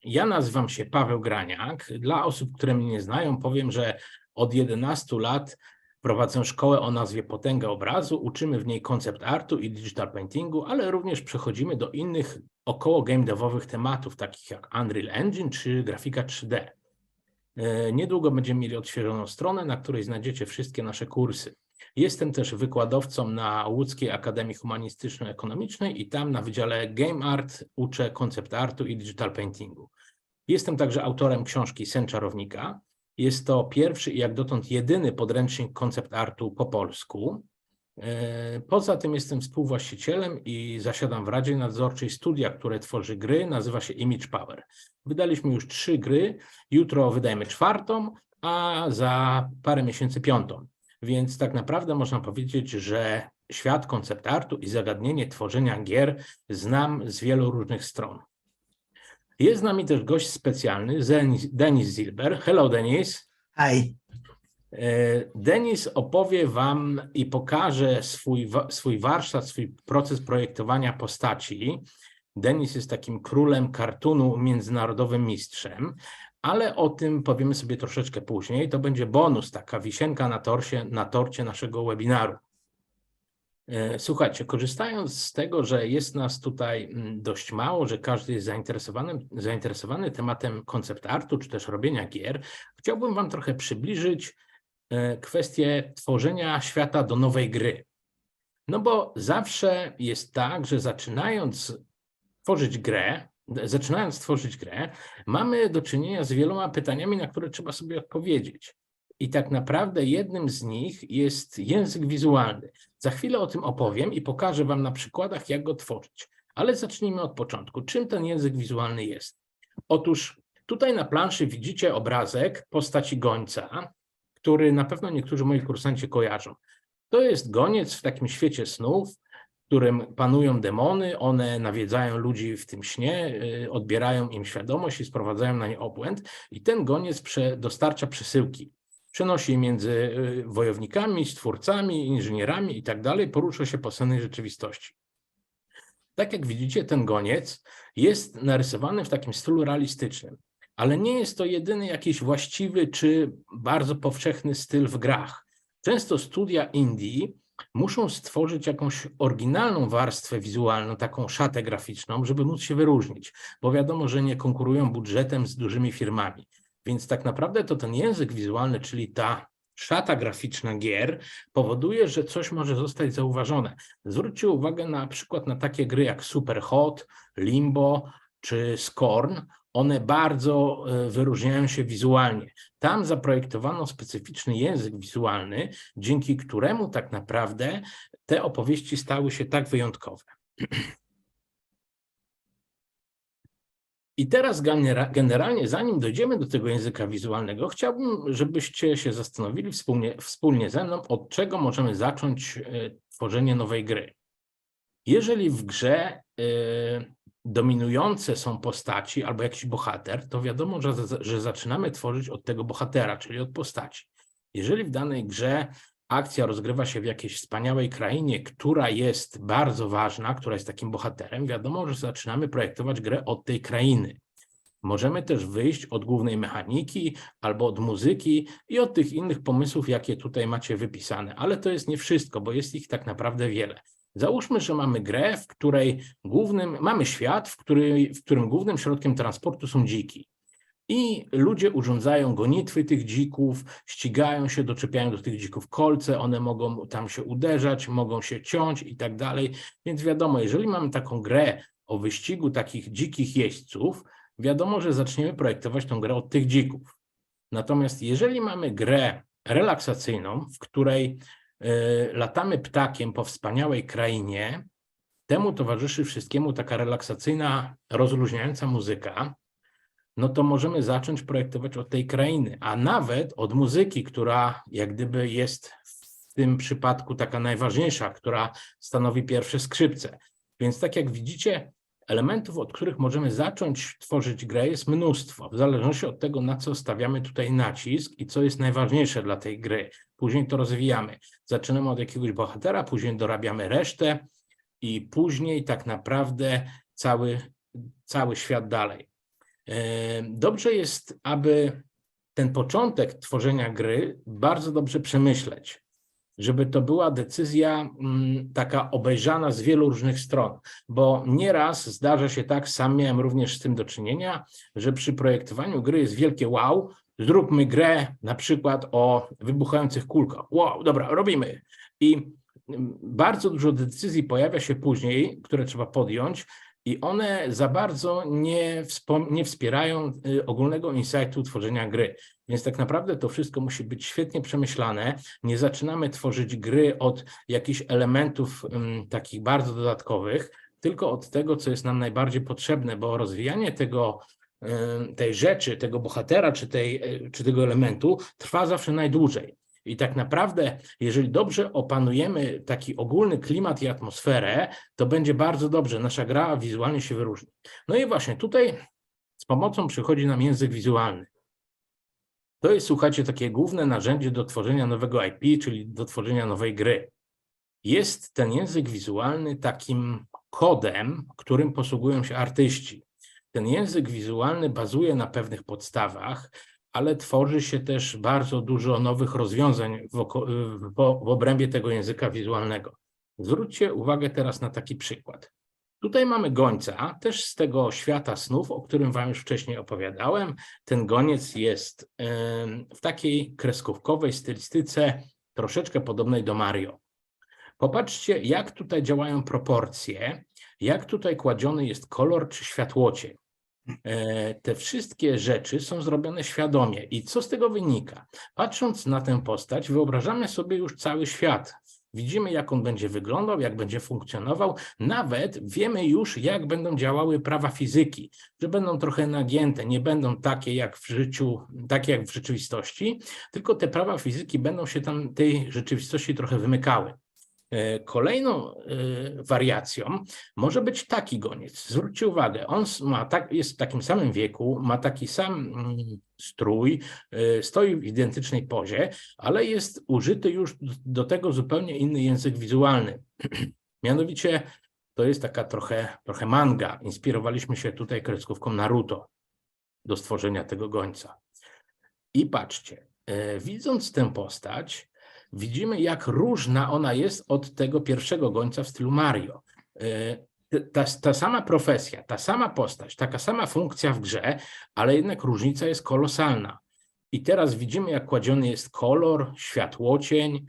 Ja nazywam się Paweł Graniak. Dla osób, które mnie nie znają, powiem, że od 11 lat prowadzę szkołę o nazwie Potęga Obrazu. Uczymy w niej koncept artu i digital paintingu, ale również przechodzimy do innych około game devowych tematów, takich jak Unreal Engine czy grafika 3D. Niedługo będziemy mieli odświeżoną stronę, na której znajdziecie wszystkie nasze kursy. Jestem też wykładowcą na Łódzkiej Akademii Humanistyczno-Ekonomicznej i tam na Wydziale Game Art uczę koncept artu i digital paintingu. Jestem także autorem książki Sen czarownika. Jest to pierwszy i jak dotąd jedyny podręcznik koncept artu po polsku. Poza tym jestem współwłaścicielem i zasiadam w Radzie Nadzorczej studia, które tworzy gry, nazywa się Image Power. Wydaliśmy już 3 gry, jutro wydajemy 4., a za parę miesięcy 5. Więc tak naprawdę można powiedzieć, że świat koncept artu i zagadnienie tworzenia gier znam z wielu różnych stron. Jest z nami też gość specjalny, Denis Zilber. Hello, Denis. Hi. Denis opowie wam i pokaże swój warsztat, swój proces projektowania postaci. Denis jest takim królem kartunu, międzynarodowym mistrzem, ale o tym powiemy sobie troszeczkę później. To będzie bonus, taka wisienka na torcie naszego webinaru. Słuchajcie, korzystając z tego, że jest nas tutaj dość mało, że każdy jest zainteresowany tematem koncept artu, czy też robienia gier, chciałbym wam trochę przybliżyć kwestię tworzenia świata do nowej gry. No bo zawsze jest tak, że zaczynając tworzyć grę, mamy do czynienia z wieloma pytaniami, na które trzeba sobie odpowiedzieć. I tak naprawdę jednym z nich jest język wizualny. Za chwilę o tym opowiem i pokażę wam na przykładach, jak go tworzyć. Ale zacznijmy od początku. Czym ten język wizualny jest? Otóż tutaj na planszy widzicie obrazek postaci gońca, który na pewno niektórzy moi kursanci kojarzą. To jest goniec w takim świecie snów, w którym panują demony, one nawiedzają ludzi w tym śnie, odbierają im świadomość i sprowadzają na nie obłęd. I ten goniec dostarcza przesyłki. Przenosi między wojownikami, stwórcami, inżynierami i tak dalej, porusza się po sennej rzeczywistości. Tak jak widzicie, ten goniec jest narysowany w takim stylu realistycznym, ale nie jest to jedyny jakiś właściwy czy bardzo powszechny styl w grach. Często studia indie muszą stworzyć jakąś oryginalną warstwę wizualną, taką szatę graficzną, żeby móc się wyróżnić, bo wiadomo, że nie konkurują budżetem z dużymi firmami. Więc tak naprawdę to ten język wizualny, czyli ta szata graficzna gier, powoduje, że coś może zostać zauważone. Zwróćcie uwagę na przykład na takie gry jak Superhot, Limbo czy Scorn. One bardzo wyróżniają się wizualnie. Tam zaprojektowano specyficzny język wizualny, dzięki któremu tak naprawdę te opowieści stały się tak wyjątkowe. I teraz generalnie, zanim dojdziemy do tego języka wizualnego, chciałbym, żebyście się zastanowili wspólnie ze mną, od czego możemy zacząć tworzenie nowej gry. Jeżeli w grze dominujące są postaci albo jakiś bohater, to wiadomo, że zaczynamy tworzyć od tego bohatera, czyli od postaci. Jeżeli w danej grze akcja rozgrywa się w jakiejś wspaniałej krainie, która jest bardzo ważna, która jest takim bohaterem, wiadomo, że zaczynamy projektować grę od tej krainy. Możemy też wyjść od głównej mechaniki albo od muzyki i od tych innych pomysłów, jakie tutaj macie wypisane, ale to jest nie wszystko, bo jest ich tak naprawdę wiele. Załóżmy, że mamy grę, w której mamy świat, w którym głównym środkiem transportu są dziki. I ludzie urządzają gonitwy tych dzików, ścigają się, doczepiają do tych dzików kolce, one mogą tam się uderzać, mogą się ciąć i tak dalej. Więc wiadomo, jeżeli mamy taką grę o wyścigu takich dzikich jeźdźców, wiadomo, że zaczniemy projektować tą grę od tych dzików. Natomiast jeżeli mamy grę relaksacyjną, w której latamy ptakiem po wspaniałej krainie, temu towarzyszy wszystkiemu taka relaksacyjna, rozluźniająca muzyka, no to możemy zacząć projektować od tej krainy, a nawet od muzyki, która jak gdyby jest w tym przypadku taka najważniejsza, która stanowi pierwsze skrzypce. Więc tak jak widzicie, elementów, od których możemy zacząć tworzyć grę, jest mnóstwo, w zależności od tego, na co stawiamy tutaj nacisk i co jest najważniejsze dla tej gry. Później to rozwijamy. Zaczynamy od jakiegoś bohatera, później dorabiamy resztę i później tak naprawdę cały świat dalej. Dobrze jest, aby ten początek tworzenia gry bardzo dobrze przemyśleć, żeby to była decyzja taka obejrzana z wielu różnych stron, bo nieraz zdarza się tak, sam miałem również z tym do czynienia, że przy projektowaniu gry jest wielkie wow, zróbmy grę na przykład o wybuchających kulkach. Wow, dobra, robimy. I bardzo dużo decyzji pojawia się później, które trzeba podjąć, i one za bardzo nie wspierają ogólnego insightu tworzenia gry. Więc tak naprawdę to wszystko musi być świetnie przemyślane. Nie zaczynamy tworzyć gry od jakichś elementów takich bardzo dodatkowych, tylko od tego, co jest nam najbardziej potrzebne, bo rozwijanie tej rzeczy, tego bohatera czy tego elementu trwa zawsze najdłużej. I tak naprawdę, jeżeli dobrze opanujemy taki ogólny klimat i atmosferę, to będzie bardzo dobrze. Nasza gra wizualnie się wyróżni. No i właśnie tutaj z pomocą przychodzi nam język wizualny. To jest, słuchajcie, takie główne narzędzie do tworzenia nowego IP, czyli do tworzenia nowej gry. Jest ten język wizualny takim kodem, którym posługują się artyści. Ten język wizualny bazuje na pewnych podstawach, ale tworzy się też bardzo dużo nowych rozwiązań w obrębie tego języka wizualnego. Zwróćcie uwagę teraz na taki przykład. Tutaj mamy gońca, też z tego świata snów, o którym wam już wcześniej opowiadałem. Ten goniec jest w takiej kreskówkowej stylistyce, troszeczkę podobnej do Mario. Popatrzcie, jak tutaj działają proporcje, jak tutaj kładziony jest kolor czy światłocień. Te wszystkie rzeczy są zrobione świadomie. I co z tego wynika? Patrząc na tę postać, wyobrażamy sobie już cały świat. Widzimy, jak on będzie wyglądał, jak będzie funkcjonował. Nawet wiemy już, jak będą działały prawa fizyki, że będą trochę nagięte, nie będą takie jak w życiu, takie jak w rzeczywistości, tylko te prawa fizyki będą się tam tej rzeczywistości trochę wymykały. Kolejną wariacją może być taki goniec. Zwróćcie uwagę, on jest w takim samym wieku, ma taki sam strój, stoi w identycznej pozie, ale jest użyty już do tego zupełnie inny język wizualny. Mianowicie to jest taka trochę manga. Inspirowaliśmy się tutaj kreskówką Naruto do stworzenia tego gońca. I patrzcie, widząc tę postać, widzimy, jak różna ona jest od tego pierwszego gońca w stylu Mario. Ta sama profesja, ta sama postać, taka sama funkcja w grze, ale jednak różnica jest kolosalna. I teraz widzimy, jak kładziony jest kolor, światłocień,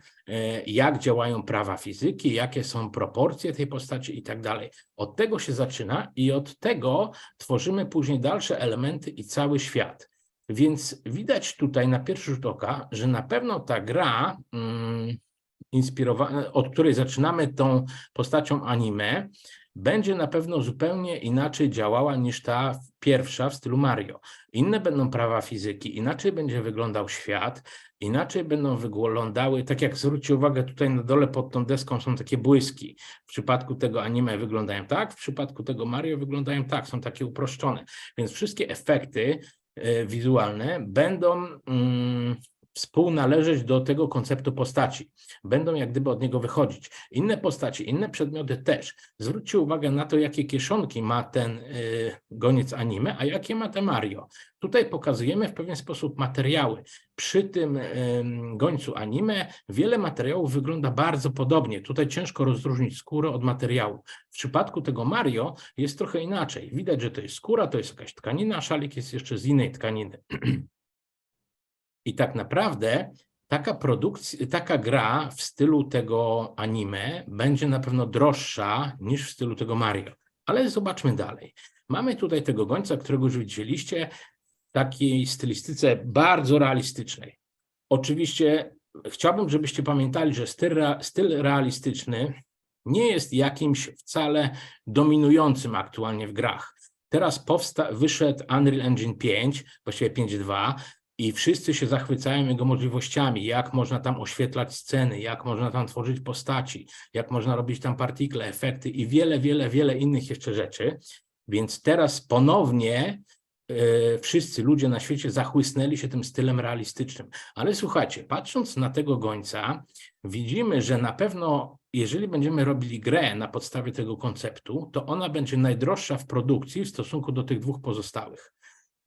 jak działają prawa fizyki, jakie są proporcje tej postaci i tak dalej. Od tego się zaczyna i od tego tworzymy później dalsze elementy i cały świat. Więc widać tutaj na pierwszy rzut oka, że na pewno ta gra, od której zaczynamy tą postacią anime, będzie na pewno zupełnie inaczej działała niż ta pierwsza w stylu Mario. Inne będą prawa fizyki, inaczej będzie wyglądał świat, inaczej będą wyglądały, tak jak zwróćcie uwagę, tutaj na dole pod tą deską są takie błyski. W przypadku tego anime wyglądają tak, w przypadku tego Mario wyglądają tak, są takie uproszczone. Więc wszystkie efekty wizualne będą współnależeć do tego konceptu postaci. Będą jak gdyby od niego wychodzić. Inne postaci, inne przedmioty też. Zwróćcie uwagę na to, jakie kieszonki ma ten goniec anime, a jakie ma ten Mario. Tutaj pokazujemy w pewien sposób materiały. Przy tym gońcu anime wiele materiałów wygląda bardzo podobnie. Tutaj ciężko rozróżnić skórę od materiału. W przypadku tego Mario jest trochę inaczej. Widać, że to jest skóra, to jest jakaś tkanina, a szalik jest jeszcze z innej tkaniny. I tak naprawdę taka gra w stylu tego anime będzie na pewno droższa niż w stylu tego Mario. Ale zobaczmy dalej. Mamy tutaj tego gońca, którego już widzieliście, w takiej stylistyce bardzo realistycznej. Oczywiście chciałbym, żebyście pamiętali, że styl realistyczny nie jest jakimś wcale dominującym aktualnie w grach. Teraz wyszedł Unreal Engine 5, właściwie 5.2, i wszyscy się zachwycają jego możliwościami, jak można tam oświetlać sceny, jak można tam tworzyć postaci, jak można robić tam partikle, efekty i wiele innych jeszcze rzeczy. Więc teraz ponownie wszyscy ludzie na świecie zachłysnęli się tym stylem realistycznym. Ale słuchajcie, patrząc na tego gońca, widzimy, że na pewno, jeżeli będziemy robili grę na podstawie tego konceptu, to ona będzie najdroższa w produkcji w stosunku do tych dwóch pozostałych.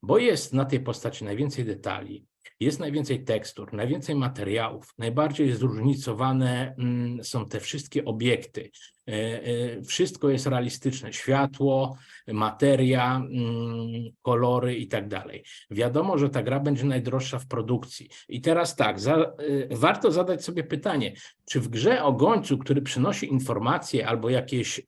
bo jest na tej postaci najwięcej detali, jest najwięcej tekstur, najwięcej materiałów, najbardziej zróżnicowane są te wszystkie obiekty. Wszystko jest realistyczne, światło, materia, kolory i tak dalej. Wiadomo, że ta gra będzie najdroższa w produkcji. I teraz tak, warto zadać sobie pytanie, czy w grze o gońcu, który przynosi informacje albo jakieś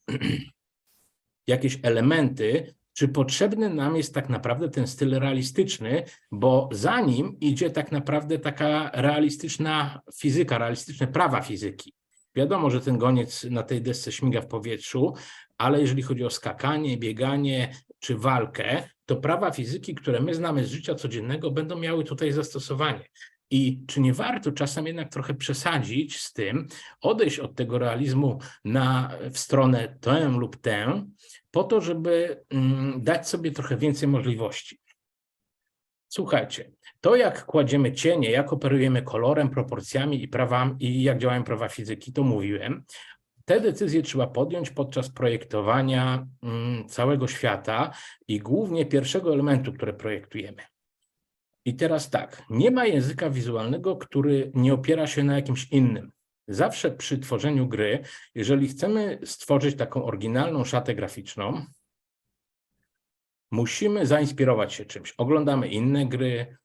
elementy, czy potrzebny nam jest tak naprawdę ten styl realistyczny, bo za nim idzie tak naprawdę taka realistyczna fizyka, realistyczne prawa fizyki. Wiadomo, że ten goniec na tej desce śmiga w powietrzu, ale jeżeli chodzi o skakanie, bieganie czy walkę, to prawa fizyki, które my znamy z życia codziennego, będą miały tutaj zastosowanie. I czy nie warto czasem jednak trochę przesadzić z tym, odejść od tego realizmu w stronę tę lub tę, po to, żeby dać sobie trochę więcej możliwości. Słuchajcie, to jak kładziemy cienie, jak operujemy kolorem, proporcjami i jak działają prawa fizyki, to mówiłem. Te decyzje trzeba podjąć podczas projektowania całego świata i głównie pierwszego elementu, który projektujemy. I teraz tak, nie ma języka wizualnego, który nie opiera się na jakimś innym. Zawsze przy tworzeniu gry, jeżeli chcemy stworzyć taką oryginalną szatę graficzną, musimy zainspirować się czymś. Oglądamy inne gry,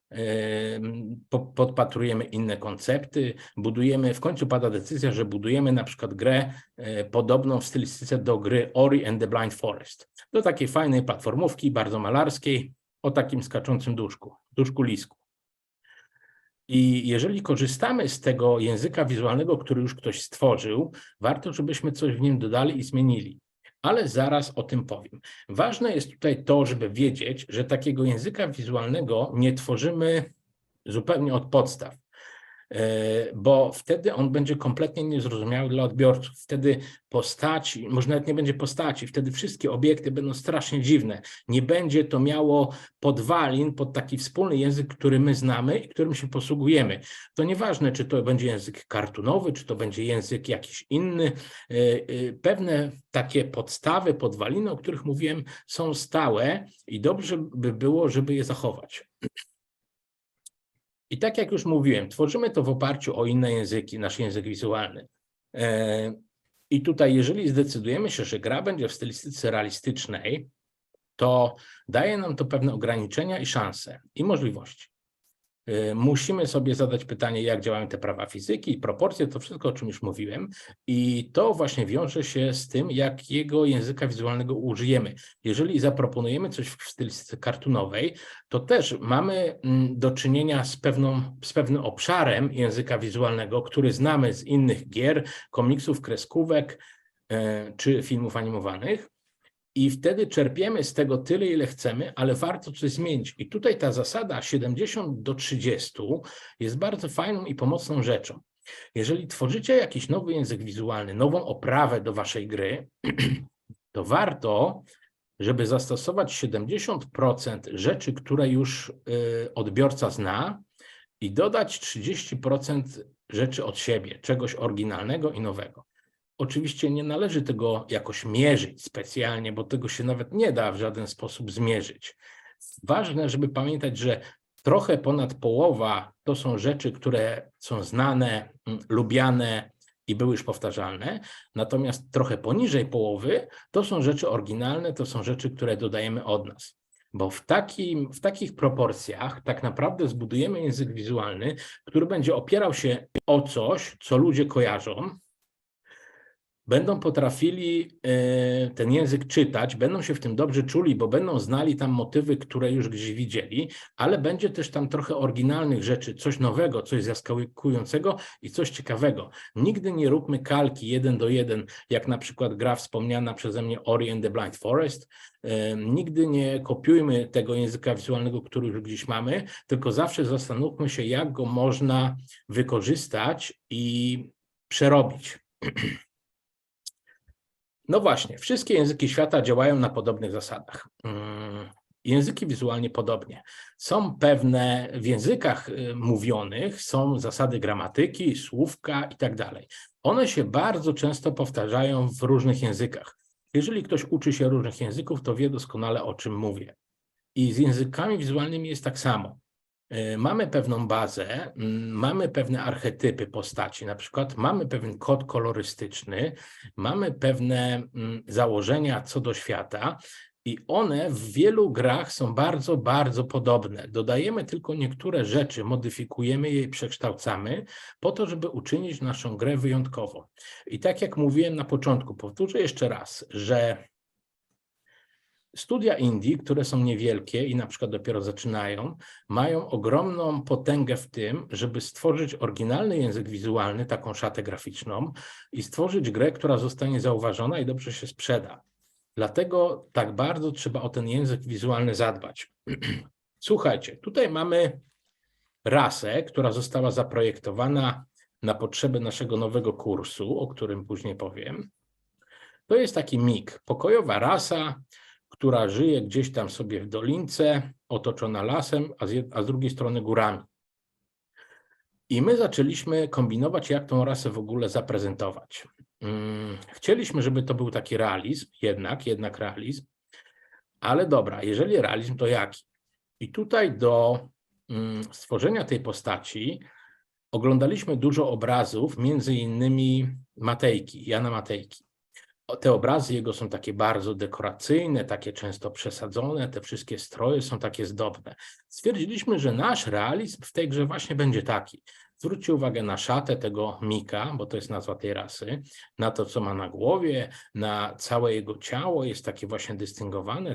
podpatrujemy inne koncepty, budujemy, w końcu pada decyzja, że budujemy na przykład grę podobną w stylistyce do gry Ori and the Blind Forest. Do takiej fajnej platformówki, bardzo malarskiej, o takim skaczącym duszku lisku. I jeżeli korzystamy z tego języka wizualnego, który już ktoś stworzył, warto, żebyśmy coś w nim dodali i zmienili. Ale zaraz o tym powiem. Ważne jest tutaj to, żeby wiedzieć, że takiego języka wizualnego nie tworzymy zupełnie od podstaw, bo wtedy on będzie kompletnie niezrozumiały dla odbiorców. Wtedy postaci, może nawet nie będzie postaci, wtedy wszystkie obiekty będą strasznie dziwne. Nie będzie to miało podwalin pod taki wspólny język, który my znamy i którym się posługujemy. To nieważne, czy to będzie język kartunowy, czy to będzie język jakiś inny. Pewne takie podstawy, podwaliny, o których mówiłem, są stałe i dobrze by było, żeby je zachować. I tak jak już mówiłem, tworzymy to w oparciu o inne języki, nasz język wizualny. I tutaj, jeżeli zdecydujemy się, że gra będzie w stylistyce realistycznej, to daje nam to pewne ograniczenia i szanse i możliwości. Musimy sobie zadać pytanie, jak działają te prawa fizyki i proporcje, to wszystko, o czym już mówiłem. I to właśnie wiąże się z tym, jakiego języka wizualnego użyjemy. Jeżeli zaproponujemy coś w stylistyce kartunowej, to też mamy do czynienia z pewnym obszarem języka wizualnego, który znamy z innych gier, komiksów, kreskówek czy filmów animowanych. I wtedy czerpiemy z tego tyle, ile chcemy, ale warto coś zmienić. I tutaj ta zasada 70:30 jest bardzo fajną i pomocną rzeczą. Jeżeli tworzycie jakiś nowy język wizualny, nową oprawę do waszej gry, to warto, żeby zastosować 70% rzeczy, które już odbiorca zna i dodać 30% rzeczy od siebie, czegoś oryginalnego i nowego. Oczywiście nie należy tego jakoś mierzyć specjalnie, bo tego się nawet nie da w żaden sposób zmierzyć. Ważne, żeby pamiętać, że trochę ponad połowa to są rzeczy, które są znane, lubiane i były już powtarzalne, natomiast trochę poniżej połowy to są rzeczy oryginalne, to są rzeczy, które dodajemy od nas. Bo w takich proporcjach tak naprawdę zbudujemy język wizualny, który będzie opierał się o coś, co ludzie kojarzą, będą potrafili ten język czytać, będą się w tym dobrze czuli, bo będą znali tam motywy, które już gdzieś widzieli, ale będzie też tam trochę oryginalnych rzeczy, coś nowego, coś zaskakującego i coś ciekawego. Nigdy nie róbmy kalki 1:1, jak na przykład gra wspomniana przeze mnie Ori and the Blind Forest. Nigdy nie kopiujmy tego języka wizualnego, który już gdzieś mamy, tylko zawsze zastanówmy się, jak go można wykorzystać i przerobić. No właśnie, wszystkie języki świata działają na podobnych zasadach. Języki wizualnie podobnie. Są pewne, w językach mówionych są zasady gramatyki, słówka i tak dalej. One się bardzo często powtarzają w różnych językach. Jeżeli ktoś uczy się różnych języków, to wie doskonale, o czym mówię. I z językami wizualnymi jest tak samo. Mamy pewną bazę, mamy pewne archetypy postaci, na przykład mamy pewien kod kolorystyczny, mamy pewne założenia co do świata i one w wielu grach są bardzo, bardzo podobne. Dodajemy tylko niektóre rzeczy, modyfikujemy je i przekształcamy po to, żeby uczynić naszą grę wyjątkową. I tak jak mówiłem na początku, powtórzę jeszcze raz, że studia indie, które są niewielkie i na przykład dopiero zaczynają, mają ogromną potęgę w tym, żeby stworzyć oryginalny język wizualny, taką szatę graficzną i stworzyć grę, która zostanie zauważona i dobrze się sprzeda. Dlatego tak bardzo trzeba o ten język wizualny zadbać. Słuchajcie, tutaj mamy rasę, która została zaprojektowana na potrzeby naszego nowego kursu, o którym później powiem. To jest taki mig, pokojowa rasa, która żyje gdzieś tam sobie w dolince, otoczona lasem, a z drugiej strony górami. I my zaczęliśmy kombinować, jak tą rasę w ogóle zaprezentować. Chcieliśmy, żeby to był taki realizm, jednak realizm, ale dobra, jeżeli realizm, to jaki? I tutaj do stworzenia tej postaci oglądaliśmy dużo obrazów, między innymi Jana Matejki. Te obrazy jego są takie bardzo dekoracyjne, takie często przesadzone, te wszystkie stroje są takie zdobne. Stwierdziliśmy, że nasz realizm w tej grze właśnie będzie taki. Zwróćcie uwagę na szatę tego Mika, bo to jest nazwa tej rasy, na to, co ma na głowie, na całe jego ciało, jest takie właśnie dystyngowane,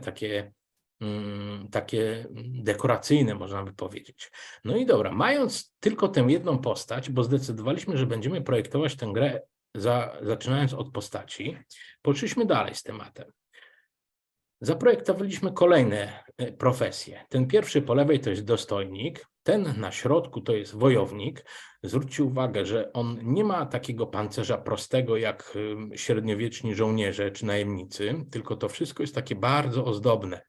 takie dekoracyjne, można by powiedzieć. No i dobra, mając tylko tę jedną postać, bo zdecydowaliśmy, że będziemy projektować tę grę zaczynając od postaci, poszliśmy dalej z tematem. Zaprojektowaliśmy kolejne profesje. Ten pierwszy po lewej to jest dostojnik, ten na środku to jest wojownik. Zwróćcie uwagę, że on nie ma takiego pancerza prostego jak średniowieczni żołnierze czy najemnicy, tylko to wszystko jest takie bardzo ozdobne.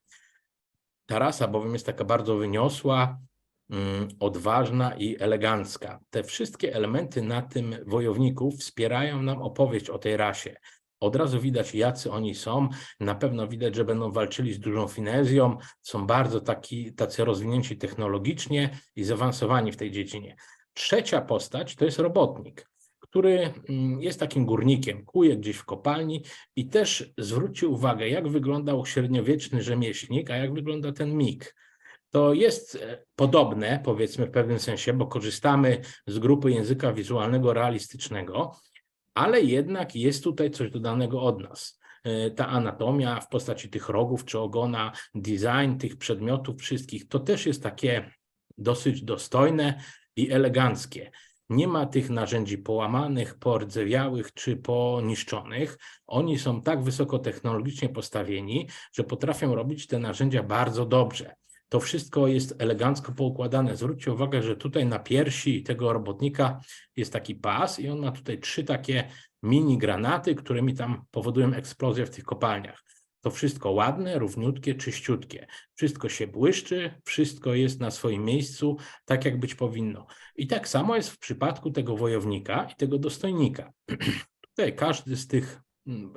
Ta rasa bowiem jest taka bardzo wyniosła, odważna i elegancka. Te wszystkie elementy na tym wojowniku wspierają nam opowieść o tej rasie. Od razu widać, jacy oni są. Na pewno widać, że będą walczyli z dużą finezją, są bardzo tacy rozwinięci technologicznie i zaawansowani w tej dziedzinie. Trzecia postać to jest robotnik, który jest takim górnikiem, kuje gdzieś w kopalni i też zwróćcie uwagę, jak wyglądał średniowieczny rzemieślnik, a jak wygląda ten mig. To jest podobne, powiedzmy w pewnym sensie, bo korzystamy z grupy języka wizualnego realistycznego, ale jednak jest tutaj coś dodanego od nas. Ta anatomia w postaci tych rogów czy ogona, design tych przedmiotów wszystkich, to też jest takie dosyć dostojne i eleganckie. Nie ma tych narzędzi połamanych, pordzewiałych czy poniszczonych. Oni są tak wysokotechnologicznie postawieni, że potrafią robić te narzędzia bardzo dobrze. To wszystko jest elegancko poukładane. Zwróćcie uwagę, że tutaj na piersi tego robotnika jest taki pas i on ma tutaj 3 takie mini granaty, którymi tam powodują eksplozję w tych kopalniach. To wszystko ładne, równiutkie, czyściutkie. Wszystko się błyszczy, wszystko jest na swoim miejscu, tak jak być powinno. I tak samo jest w przypadku tego wojownika i tego dostojnika. Tutaj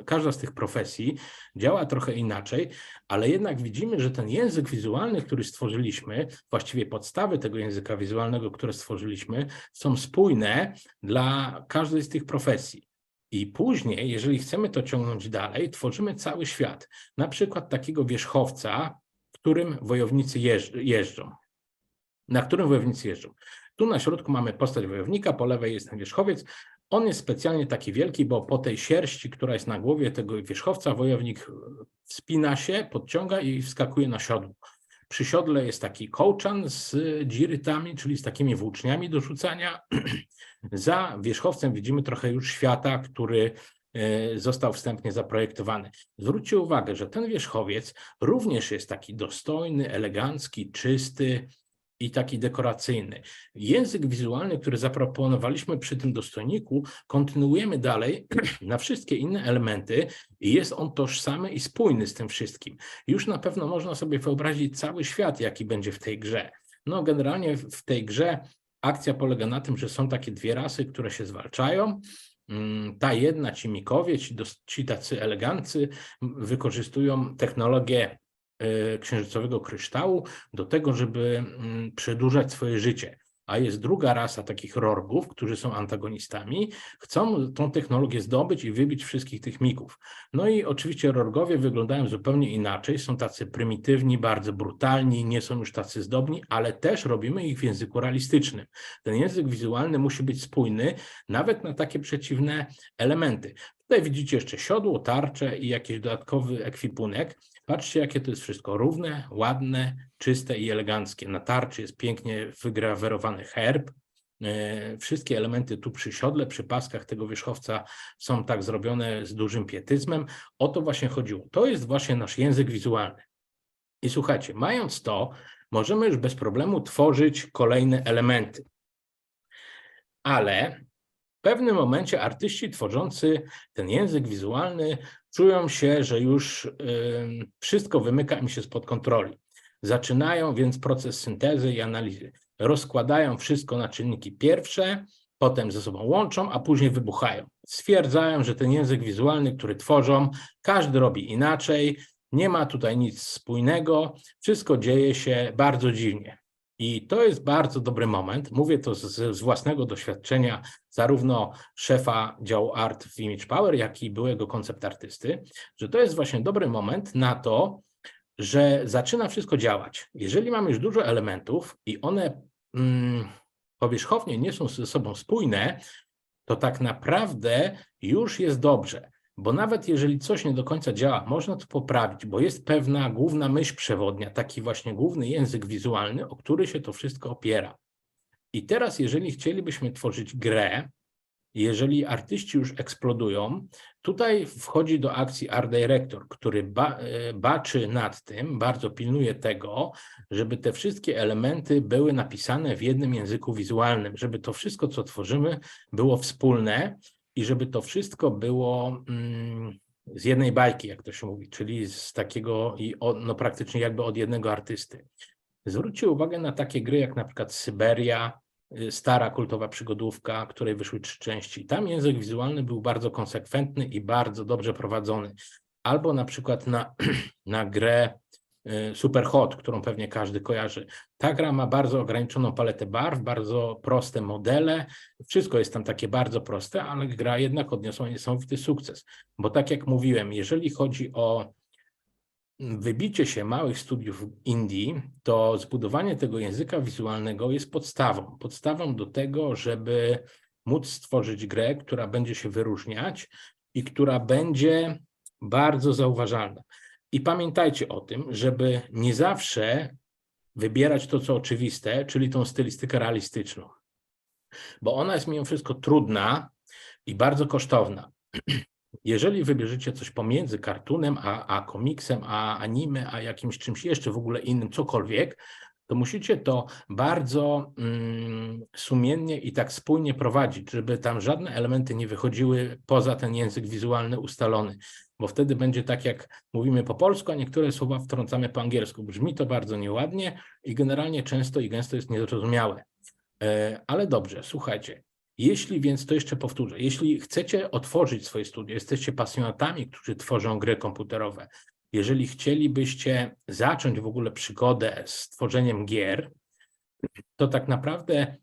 każda z tych profesji działa trochę inaczej, ale jednak widzimy, że ten język wizualny, który stworzyliśmy, właściwie podstawy tego języka wizualnego, które stworzyliśmy, są spójne dla każdej z tych profesji. I później, jeżeli chcemy to ciągnąć dalej, tworzymy cały świat. Na przykład takiego wierzchowca, w którym wojownicy jeżdżą. Na którym wojownicy jeżdżą. Tu na środku mamy postać wojownika, po lewej jest ten wierzchowiec. On jest specjalnie taki wielki, bo po tej sierści, która jest na głowie tego wierzchowca, wojownik wspina się, podciąga i wskakuje na siodło. Przy siodle jest taki kołczan z dzirytami, czyli z takimi włóczniami do rzucania. Za wierzchowcem widzimy trochę już świata, który został wstępnie zaprojektowany. Zwróćcie uwagę, że ten wierzchowiec również jest taki dostojny, elegancki, czysty i taki dekoracyjny. Język wizualny, który zaproponowaliśmy przy tym dostojniku, kontynuujemy dalej na wszystkie inne elementy i jest on tożsamy i spójny z tym wszystkim. Już na pewno można sobie wyobrazić cały świat, jaki będzie w tej grze. No generalnie w tej grze akcja polega na tym, że są takie 2 rasy, które się zwalczają. Ta jedna, ci mikowie, ci tacy elegancy, wykorzystują technologię księżycowego kryształu do tego, żeby przedłużać swoje życie. A jest druga rasa takich rorgów, którzy są antagonistami, chcą tą technologię zdobyć i wybić wszystkich tych mików. No i oczywiście rorgowie wyglądają zupełnie inaczej, są tacy prymitywni, bardzo brutalni, nie są już tacy zdobni, ale też robimy ich w języku realistycznym. Ten język wizualny musi być spójny, nawet na takie przeciwne elementy. Tutaj widzicie jeszcze siodło, tarczę i jakiś dodatkowy ekwipunek. Patrzcie, jakie to jest wszystko równe, ładne, czyste i eleganckie. Na tarczy jest pięknie wygrawerowany herb. Wszystkie elementy tu przy siodle, przy paskach tego wierzchowca są tak zrobione z dużym pietyzmem. O to właśnie chodziło. To jest właśnie nasz język wizualny. I słuchajcie, mając to, możemy już bez problemu tworzyć kolejne elementy. Ale w pewnym momencie artyści tworzący ten język wizualny czują się, że już wszystko wymyka im się spod kontroli. Zaczynają więc proces syntezy i analizy. Rozkładają wszystko na czynniki pierwsze, potem ze sobą łączą, a później wybuchają. Stwierdzają, że ten język wizualny, który tworzą, każdy robi inaczej, nie ma tutaj nic spójnego, wszystko dzieje się bardzo dziwnie. I to jest bardzo dobry moment, mówię to z własnego doświadczenia zarówno szefa działu art w Image Power, jak i byłego koncept artysty, że to jest właśnie dobry moment na to, że zaczyna wszystko działać. Jeżeli mamy już dużo elementów i one powierzchownie nie są ze sobą spójne, to tak naprawdę już jest dobrze. Bo nawet jeżeli coś nie do końca działa, można to poprawić, bo jest pewna główna myśl przewodnia, taki właśnie główny język wizualny, o który się to wszystko opiera. I teraz, jeżeli chcielibyśmy tworzyć grę, jeżeli artyści już eksplodują, tutaj wchodzi do akcji art director, który baczy nad tym, bardzo pilnuje tego, żeby te wszystkie elementy były napisane w jednym języku wizualnym, żeby to wszystko, co tworzymy, było wspólne i żeby to wszystko było z jednej bajki, jak to się mówi, czyli z takiego, no praktycznie jakby od jednego artysty. Zwróćcie uwagę na takie gry jak na przykład Syberia, stara kultowa przygodówka, której wyszły 3 części. Tam język wizualny był bardzo konsekwentny i bardzo dobrze prowadzony. Albo na przykład na grę Superhot, którą pewnie każdy kojarzy. Ta gra ma bardzo ograniczoną paletę barw, bardzo proste modele. Wszystko jest tam takie bardzo proste, ale gra jednak odniosła niesamowity sukces. Bo tak jak mówiłem, jeżeli chodzi o wybicie się małych studiów Indii, to zbudowanie tego języka wizualnego jest podstawą. Podstawą do tego, żeby móc stworzyć grę, która będzie się wyróżniać i która będzie bardzo zauważalna. I pamiętajcie o tym, żeby nie zawsze wybierać to, co oczywiste, czyli tą stylistykę realistyczną. Bo ona jest mimo wszystko trudna i bardzo kosztowna. Jeżeli wybierzecie coś pomiędzy kartunem, a komiksem, a anime, a jakimś czymś jeszcze w ogóle innym, cokolwiek, to musicie to bardzo sumiennie i tak spójnie prowadzić, żeby tam żadne elementy nie wychodziły poza ten język wizualny ustalony, bo wtedy będzie tak, jak mówimy po polsku, a niektóre słowa wtrącamy po angielsku. Brzmi to bardzo nieładnie i generalnie często i gęsto jest niezrozumiałe. Ale dobrze, słuchajcie. Jeśli więc, to jeszcze powtórzę, jeśli chcecie otworzyć swoje studio, jesteście pasjonatami, którzy tworzą gry komputerowe, jeżeli chcielibyście zacząć w ogóle przygodę z tworzeniem gier, to tak naprawdę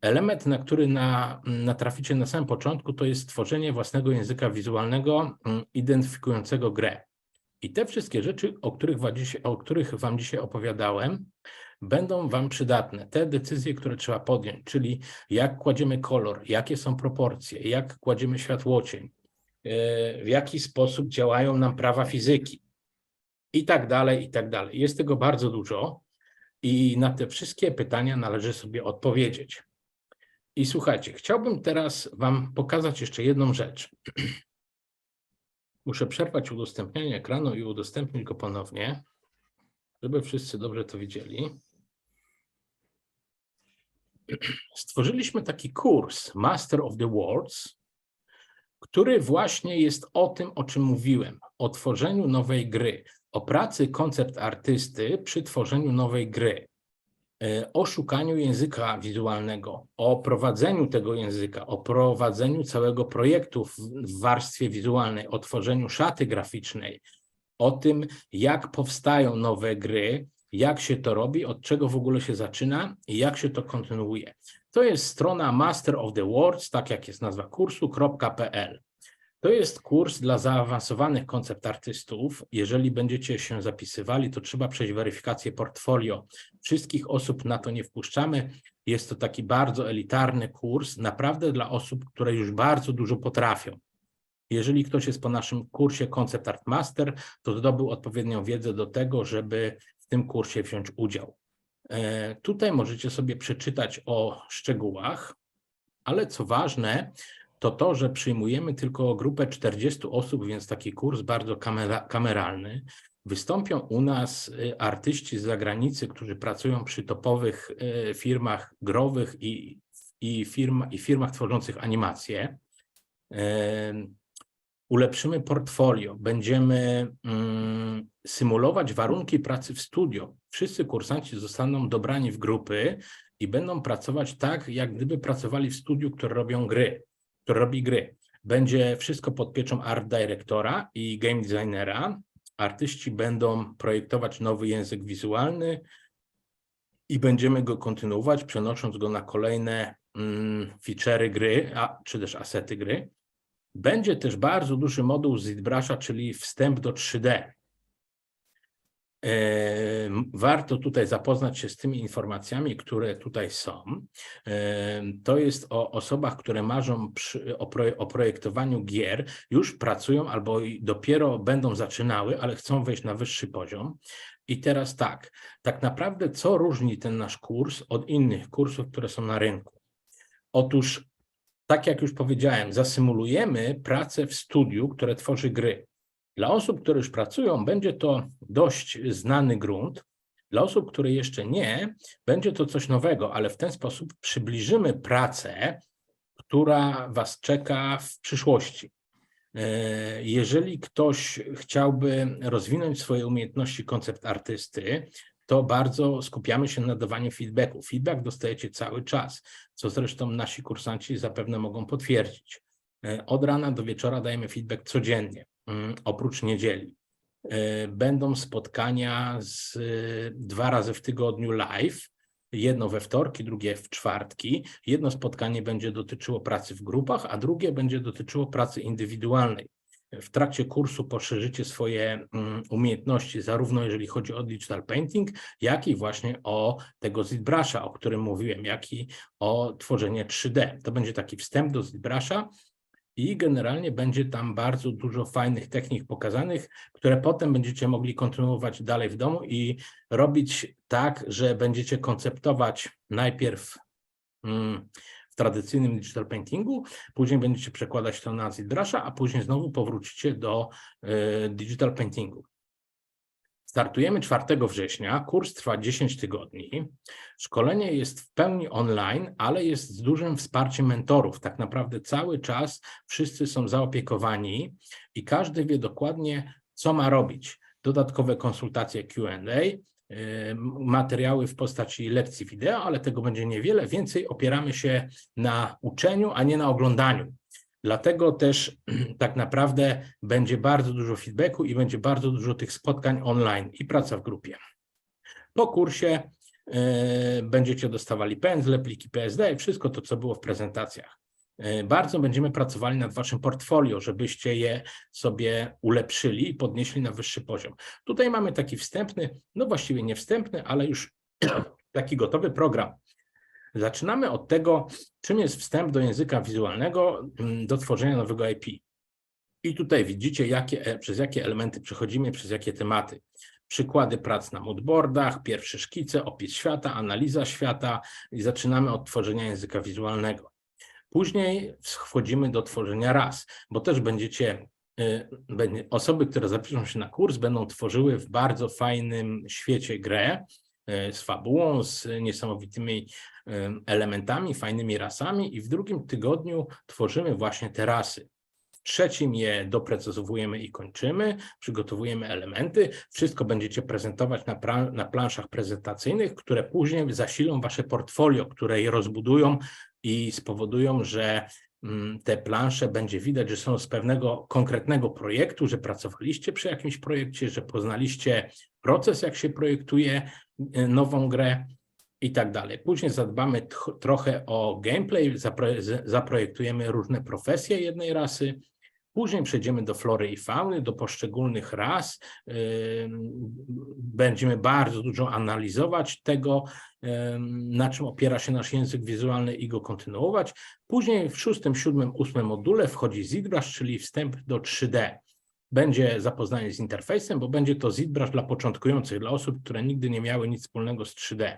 element, na który natraficie na samym początku, to jest tworzenie własnego języka wizualnego identyfikującego grę. I te wszystkie rzeczy, o których wam dzisiaj opowiadałem, będą wam przydatne. Te decyzje, które trzeba podjąć, czyli jak kładziemy kolor, jakie są proporcje, jak kładziemy światłocień, w jaki sposób działają nam prawa fizyki i tak dalej, i tak dalej. Jest tego bardzo dużo i na te wszystkie pytania należy sobie odpowiedzieć. I słuchajcie, chciałbym teraz wam pokazać jeszcze jedną rzecz. Muszę przerwać udostępnianie ekranu i udostępnić go ponownie, żeby wszyscy dobrze to widzieli. Stworzyliśmy taki kurs Master of the Words, który właśnie jest o tym, o czym mówiłem, o tworzeniu nowej gry, o pracy koncept artysty przy tworzeniu nowej gry, o szukaniu języka wizualnego, o prowadzeniu tego języka, o prowadzeniu całego projektu w warstwie wizualnej, o tworzeniu szaty graficznej, o tym, jak powstają nowe gry, jak się to robi, od czego w ogóle się zaczyna i jak się to kontynuuje. To jest strona Master of the Words, tak jak jest nazwa kursu.pl. To jest kurs dla zaawansowanych koncept artystów. Jeżeli będziecie się zapisywali, to trzeba przejść weryfikację portfolio. Wszystkich osób na to nie wpuszczamy. Jest to taki bardzo elitarny kurs, naprawdę dla osób, które już bardzo dużo potrafią. Jeżeli ktoś jest po naszym kursie Concept Art Master, to zdobył odpowiednią wiedzę do tego, żeby w tym kursie wziąć udział. Tutaj możecie sobie przeczytać o szczegółach, ale co ważne, to to, że przyjmujemy tylko grupę 40 osób, więc taki kurs bardzo kameralny. Wystąpią u nas artyści z zagranicy, którzy pracują przy topowych firmach growych i firmach tworzących animacje. Ulepszymy portfolio, będziemy symulować warunki pracy w studio. Wszyscy kursanci zostaną dobrani w grupy i będą pracować tak, jak gdyby pracowali w studiu, które robi gry. Będzie wszystko pod pieczą art dyrektora i game designera. Artyści będą projektować nowy język wizualny i będziemy go kontynuować, przenosząc go na kolejne feature'y gry, czy też asety gry. Będzie też bardzo duży moduł z ZBrush'a, czyli wstęp do 3D. Warto tutaj zapoznać się z tymi informacjami, które tutaj są. To jest o osobach, które marzą o projektowaniu gier, już pracują albo dopiero będą zaczynały, ale chcą wejść na wyższy poziom. I teraz tak naprawdę co różni ten nasz kurs od innych kursów, które są na rynku? Otóż, tak jak już powiedziałem, zasymulujemy pracę w studiu, które tworzy gry. Dla osób, które już pracują, będzie to dość znany grunt. Dla osób, które jeszcze nie, będzie to coś nowego, ale w ten sposób przybliżymy pracę, która Was czeka w przyszłości. Jeżeli ktoś chciałby rozwinąć swoje umiejętności koncept artysty, to bardzo skupiamy się na dawaniu feedbacku. Feedback dostajecie cały czas, co zresztą nasi kursanci zapewne mogą potwierdzić. Od rana do wieczora dajemy feedback codziennie, oprócz niedzieli. Będą spotkania 2 razy w tygodniu live, jedno we wtorki, drugie w czwartki. Jedno spotkanie będzie dotyczyło pracy w grupach, a drugie będzie dotyczyło pracy indywidualnej. W trakcie kursu poszerzycie swoje umiejętności, zarówno jeżeli chodzi o digital painting, jak i właśnie o tego ZBrush'a, o którym mówiłem, jak i o tworzenie 3D. To będzie taki wstęp do ZBrush'a i generalnie będzie tam bardzo dużo fajnych technik pokazanych, które potem będziecie mogli kontynuować dalej w domu i robić tak, że będziecie konceptować najpierw w tradycyjnym digital paintingu, później będziecie przekładać to na ZBrush'a, a później znowu powrócicie do digital paintingu. Startujemy 4 września, kurs trwa 10 tygodni. Szkolenie jest w pełni online, ale jest z dużym wsparciem mentorów. Tak naprawdę cały czas wszyscy są zaopiekowani i każdy wie dokładnie, co ma robić. Dodatkowe konsultacje Q&A, materiały w postaci lekcji wideo, ale tego będzie niewiele. Więcej opieramy się na uczeniu, a nie na oglądaniu. Dlatego też tak naprawdę będzie bardzo dużo feedbacku i będzie bardzo dużo tych spotkań online i praca w grupie. Po kursie będziecie dostawali pędzle, pliki PSD, wszystko to, co było w prezentacjach. Bardzo będziemy pracowali nad Waszym portfolio, żebyście je sobie ulepszyli i podnieśli na wyższy poziom. Tutaj mamy taki wstępny, no właściwie nie wstępny, ale już taki gotowy program. Zaczynamy od tego, czym jest wstęp do języka wizualnego, do tworzenia nowego IP. I tutaj widzicie, przez jakie elementy przechodzimy, przez jakie tematy. Przykłady prac na moodboardach, pierwsze szkice, opis świata, analiza świata i zaczynamy od tworzenia języka wizualnego. Później wchodzimy do tworzenia raz, bo też osoby, które zapiszą się na kurs, będą tworzyły w bardzo fajnym świecie grę, z fabułą, z niesamowitymi elementami, fajnymi rasami i w 2 tygodniu tworzymy właśnie te rasy. W 3 je doprecyzowujemy i kończymy, przygotowujemy elementy, wszystko będziecie prezentować na planszach prezentacyjnych, które później zasilą Wasze portfolio, które je rozbudują i spowodują, że te plansze będzie widać, że są z pewnego konkretnego projektu, że pracowaliście przy jakimś projekcie, że poznaliście proces, jak się projektuje nową grę i tak dalej. Później zadbamy trochę o gameplay, zaprojektujemy różne profesje jednej rasy. Później przejdziemy do flory i fauny, do poszczególnych ras. Będziemy bardzo dużo analizować tego, na czym opiera się nasz język wizualny i go kontynuować. Później w 6., 7., 8. module wchodzi ZBrush, czyli wstęp do 3D. Będzie zapoznanie z interfejsem, bo będzie to ZBrush dla początkujących, dla osób, które nigdy nie miały nic wspólnego z 3D.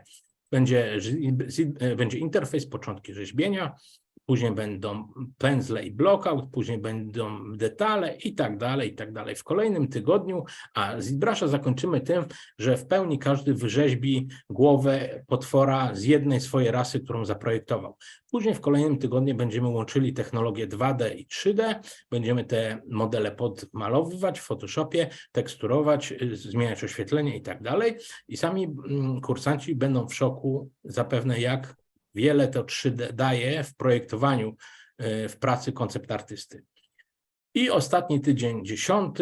Będzie interfejs, początki rzeźbienia, później będą pędzle i blockout, później będą detale i tak dalej, i tak dalej. W kolejnym tygodniu, a ZBrusha zakończymy tym, że w pełni każdy wyrzeźbi głowę potwora z jednej swojej rasy, którą zaprojektował. Później w kolejnym tygodniu będziemy łączyli technologie 2D i 3D, będziemy te modele podmalowywać w Photoshopie, teksturować, zmieniać oświetlenie i tak dalej. I sami kursanci będą w szoku zapewne, jak wiele to 3D daje w projektowaniu, w pracy koncept artysty. I ostatni tydzień, 10,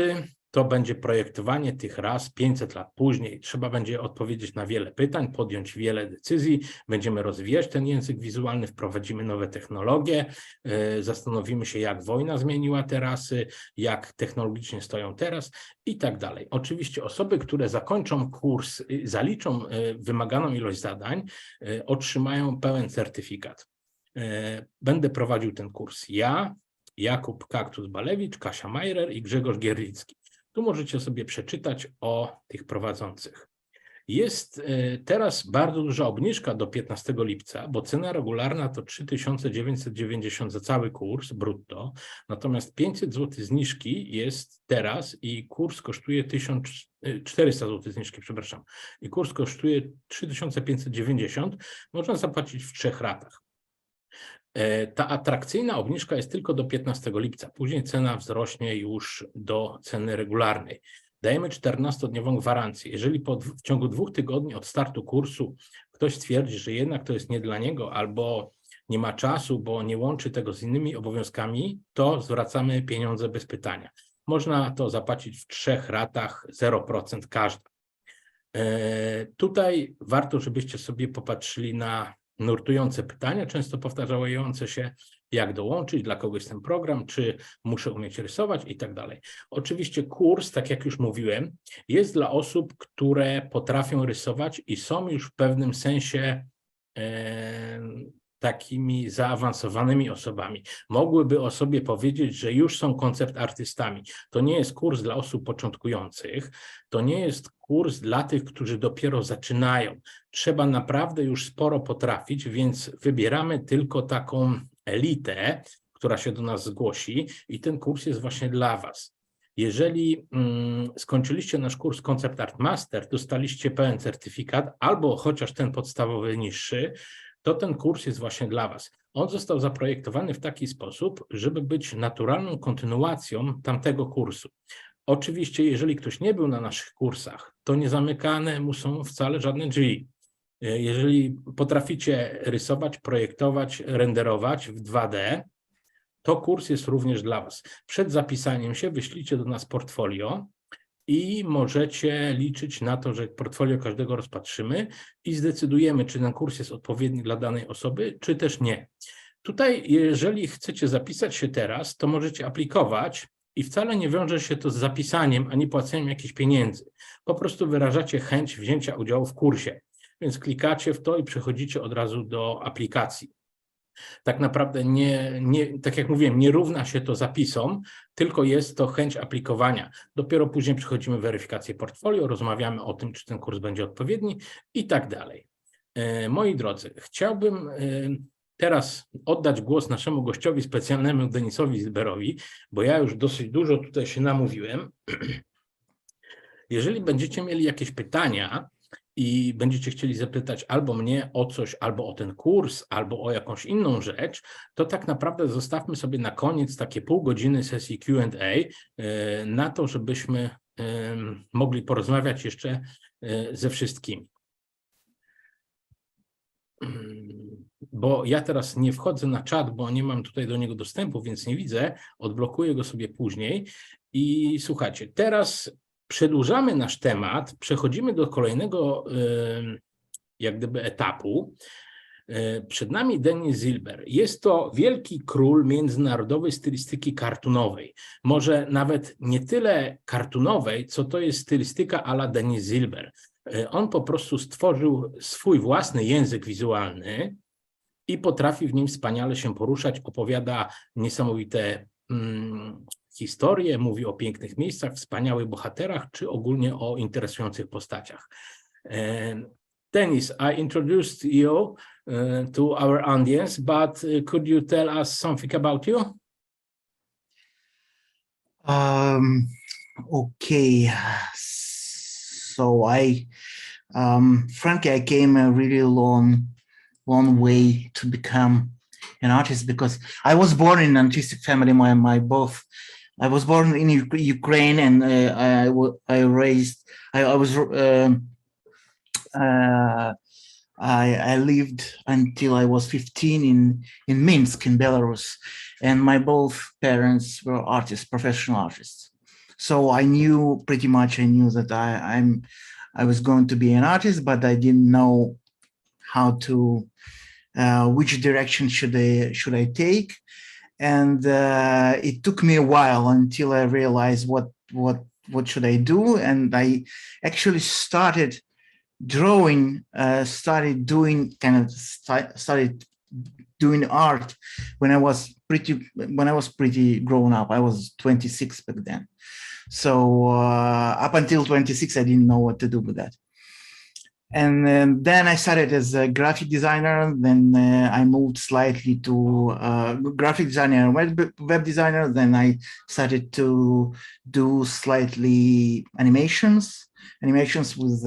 to będzie projektowanie tych ras 500 lat później. Trzeba będzie odpowiedzieć na wiele pytań, podjąć wiele decyzji, będziemy rozwijać ten język wizualny, wprowadzimy nowe technologie, zastanowimy się, jak wojna zmieniła te rasy, jak technologicznie stoją teraz i tak dalej. Oczywiście osoby, które zakończą kurs, zaliczą wymaganą ilość zadań, otrzymają pełen certyfikat. Będę prowadził ten kurs ja, Jakub Kaktus-Balewicz, Kasia Majrer i Grzegorz Gierlicki. Tu możecie sobie przeczytać o tych prowadzących. Jest teraz bardzo duża obniżka do 15 lipca, bo cena regularna to 3990 za cały kurs brutto, natomiast 500 zł zniżki jest teraz i kurs kosztuje 400 zł zniżki, przepraszam, i kurs kosztuje 3590, można zapłacić w 3 ratach. Ta atrakcyjna obniżka jest tylko do 15 lipca. Później cena wzrośnie już do ceny regularnej. Dajemy 14-dniową gwarancję. Jeżeli w ciągu 2 tygodni od startu kursu ktoś stwierdzi, że jednak to jest nie dla niego albo nie ma czasu, bo nie łączy tego z innymi obowiązkami, to zwracamy pieniądze bez pytania. Można to zapłacić w 3 ratach, 0% każda. Tutaj warto, żebyście sobie popatrzyli na nurtujące pytania, często powtarzające się, jak dołączyć, dla kogo jest ten program, czy muszę umieć rysować i tak dalej. Oczywiście kurs, tak jak już mówiłem, jest dla osób, które potrafią rysować i są już w pewnym sensie takimi zaawansowanymi osobami. Mogłyby o sobie powiedzieć, że już są koncept artystami. To nie jest kurs dla osób początkujących, to nie jest kurs dla tych, którzy dopiero zaczynają. Trzeba naprawdę już sporo potrafić, więc wybieramy tylko taką elitę, która się do nas zgłosi i ten kurs jest właśnie dla was. Jeżeli skończyliście nasz kurs Concept Art Master, dostaliście pełen certyfikat albo chociaż ten podstawowy niższy, to ten kurs jest właśnie dla was. On został zaprojektowany w taki sposób, żeby być naturalną kontynuacją tamtego kursu. Oczywiście, jeżeli ktoś nie był na naszych kursach, to nie zamykane mu są wcale żadne drzwi. Jeżeli potraficie rysować, projektować, renderować w 2D, to kurs jest również dla was. Przed zapisaniem się wyślijcie do nas portfolio i możecie liczyć na to, że portfolio każdego rozpatrzymy i zdecydujemy, czy ten kurs jest odpowiedni dla danej osoby, czy też nie. Tutaj, jeżeli chcecie zapisać się teraz, to możecie aplikować i wcale nie wiąże się to z zapisaniem ani płaceniem jakichś pieniędzy. Po prostu wyrażacie chęć wzięcia udziału w kursie, więc klikacie w to i przechodzicie od razu do aplikacji. Tak naprawdę tak jak mówiłem, nie równa się to zapisom, tylko jest to chęć aplikowania. Dopiero później przechodzimy weryfikację portfolio, rozmawiamy o tym, czy ten kurs będzie odpowiedni i tak dalej. Moi drodzy, chciałbym teraz oddać głos naszemu gościowi specjalnemu Denisowi Zilberowi, bo ja już dosyć dużo tutaj się namówiłem. Jeżeli będziecie mieli jakieś pytania i będziecie chcieli zapytać albo mnie o coś, albo o ten kurs, albo o jakąś inną rzecz, to tak naprawdę zostawmy sobie na koniec takie pół godziny sesji Q&A na to, żebyśmy mogli porozmawiać jeszcze ze wszystkimi. bo ja teraz nie wchodzę na czat, bo nie mam tutaj do niego dostępu, więc nie widzę, odblokuję go sobie później. I słuchajcie, teraz przedłużamy nasz temat, przechodzimy do kolejnego jak gdyby etapu. Przed nami Denis Zilber. Jest to wielki król międzynarodowej stylistyki cartoonowej. Może nawet nie tyle cartoonowej, co to jest stylistyka à la Denis Zilber. On po prostu stworzył swój własny język wizualny i potrafi w nim wspaniale się poruszać, opowiada niesamowite historie, mówi o pięknych miejscach, wspaniałych bohaterach, czy ogólnie o interesujących postaciach. Denis, I introduced you to our audience, but could you tell us something about you? Okay, so frankly, I came a really long way to become an artist, because I was born in an artistic family. I was born in Ukraine, and I lived until I was 15 in Minsk, in Belarus, and my both parents were artists, professional artists. So I knew that I was going to be an artist, but I didn't know how to which direction should I take, and it took me a while until I realized what should I do, and I actually started drawing, started doing art when I was pretty grown up. I was 26 back then, so up until 26 I didn't know what to do with that. And then I started as a graphic designer. Then I moved slightly to graphic designer and web designer. Then I started to do slightly animations with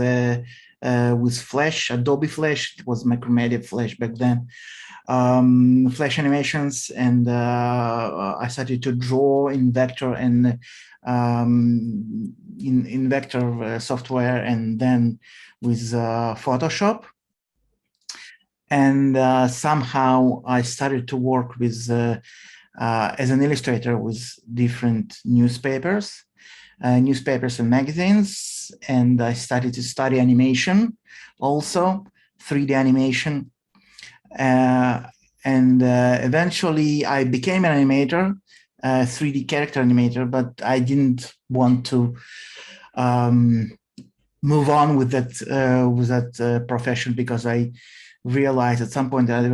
Flash, Adobe Flash. It was Macromedia Flash back then. Flash animations, and I started to draw in vector and in vector software, and then with Photoshop. And somehow I started to work with as an illustrator with different newspapers and magazines, and I started to study animation, also 3D animation, and eventually I became an animator, 3D character animator, but I didn't want to move on with that profession, because I realized at some point that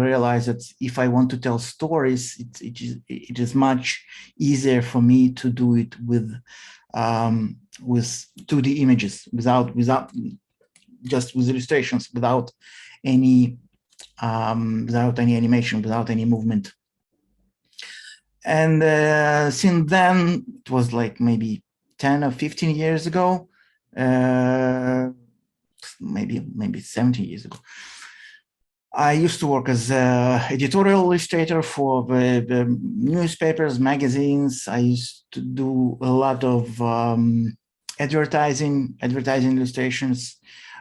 if I want to tell stories, it is much easier for me to do it with 2D images, without just with illustrations, without any animation, without any movement. And since then, it was like maybe 10 or 15 years ago, maybe 17 years ago, I used to work as an editorial illustrator for the newspapers, magazines. I used to do a lot of advertising illustrations.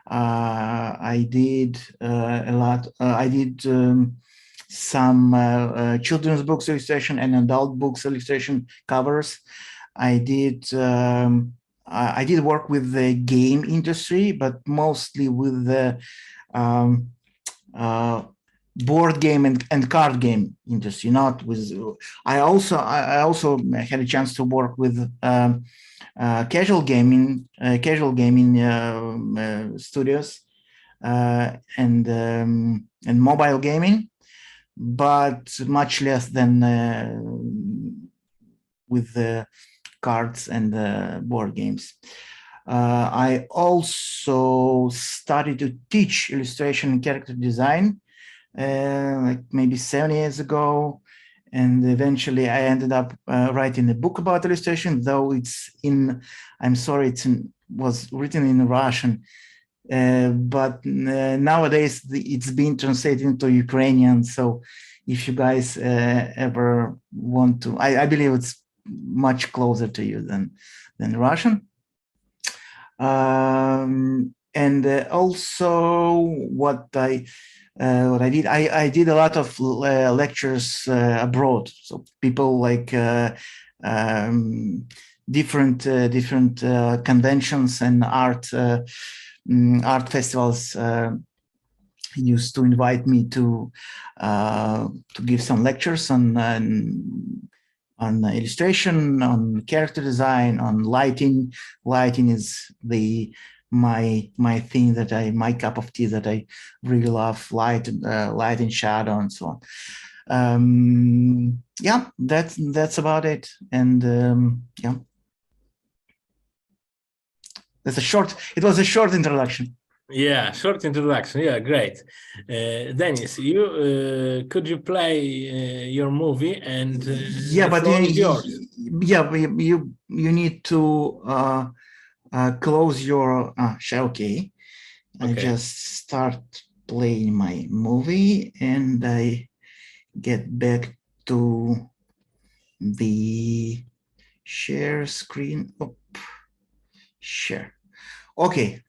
I did a lot. I did some children's books illustration and adult books illustration covers. I did work with the game industry, but mostly with the board game and card game industry, not with. I also had a chance to work with casual gaming studios and mobile gaming, but much less than with the cards and board games. I also started to teach illustration and character design like maybe 7 years ago, and eventually I ended up writing a book about illustration, though was written in Russian, but nowadays it's been translated into Ukrainian. So if you guys ever want to, I believe it's much closer to you than Russian. And also what I what I did. I did a lot of lectures abroad. So people like different conventions and art festivals used to invite me to give some lectures on illustration, on character design, on lighting. Lighting is my thing my cup of tea that I really love. Light and shadow and so on. Yeah, that's about it. And yeah, it was a short introduction. Yeah, short introduction. Yeah, great. Denis, could you play your movie and yeah, the but floor is yours. you need to close your okay. I just start playing my movie and I get back to the share screen. Share. Okay.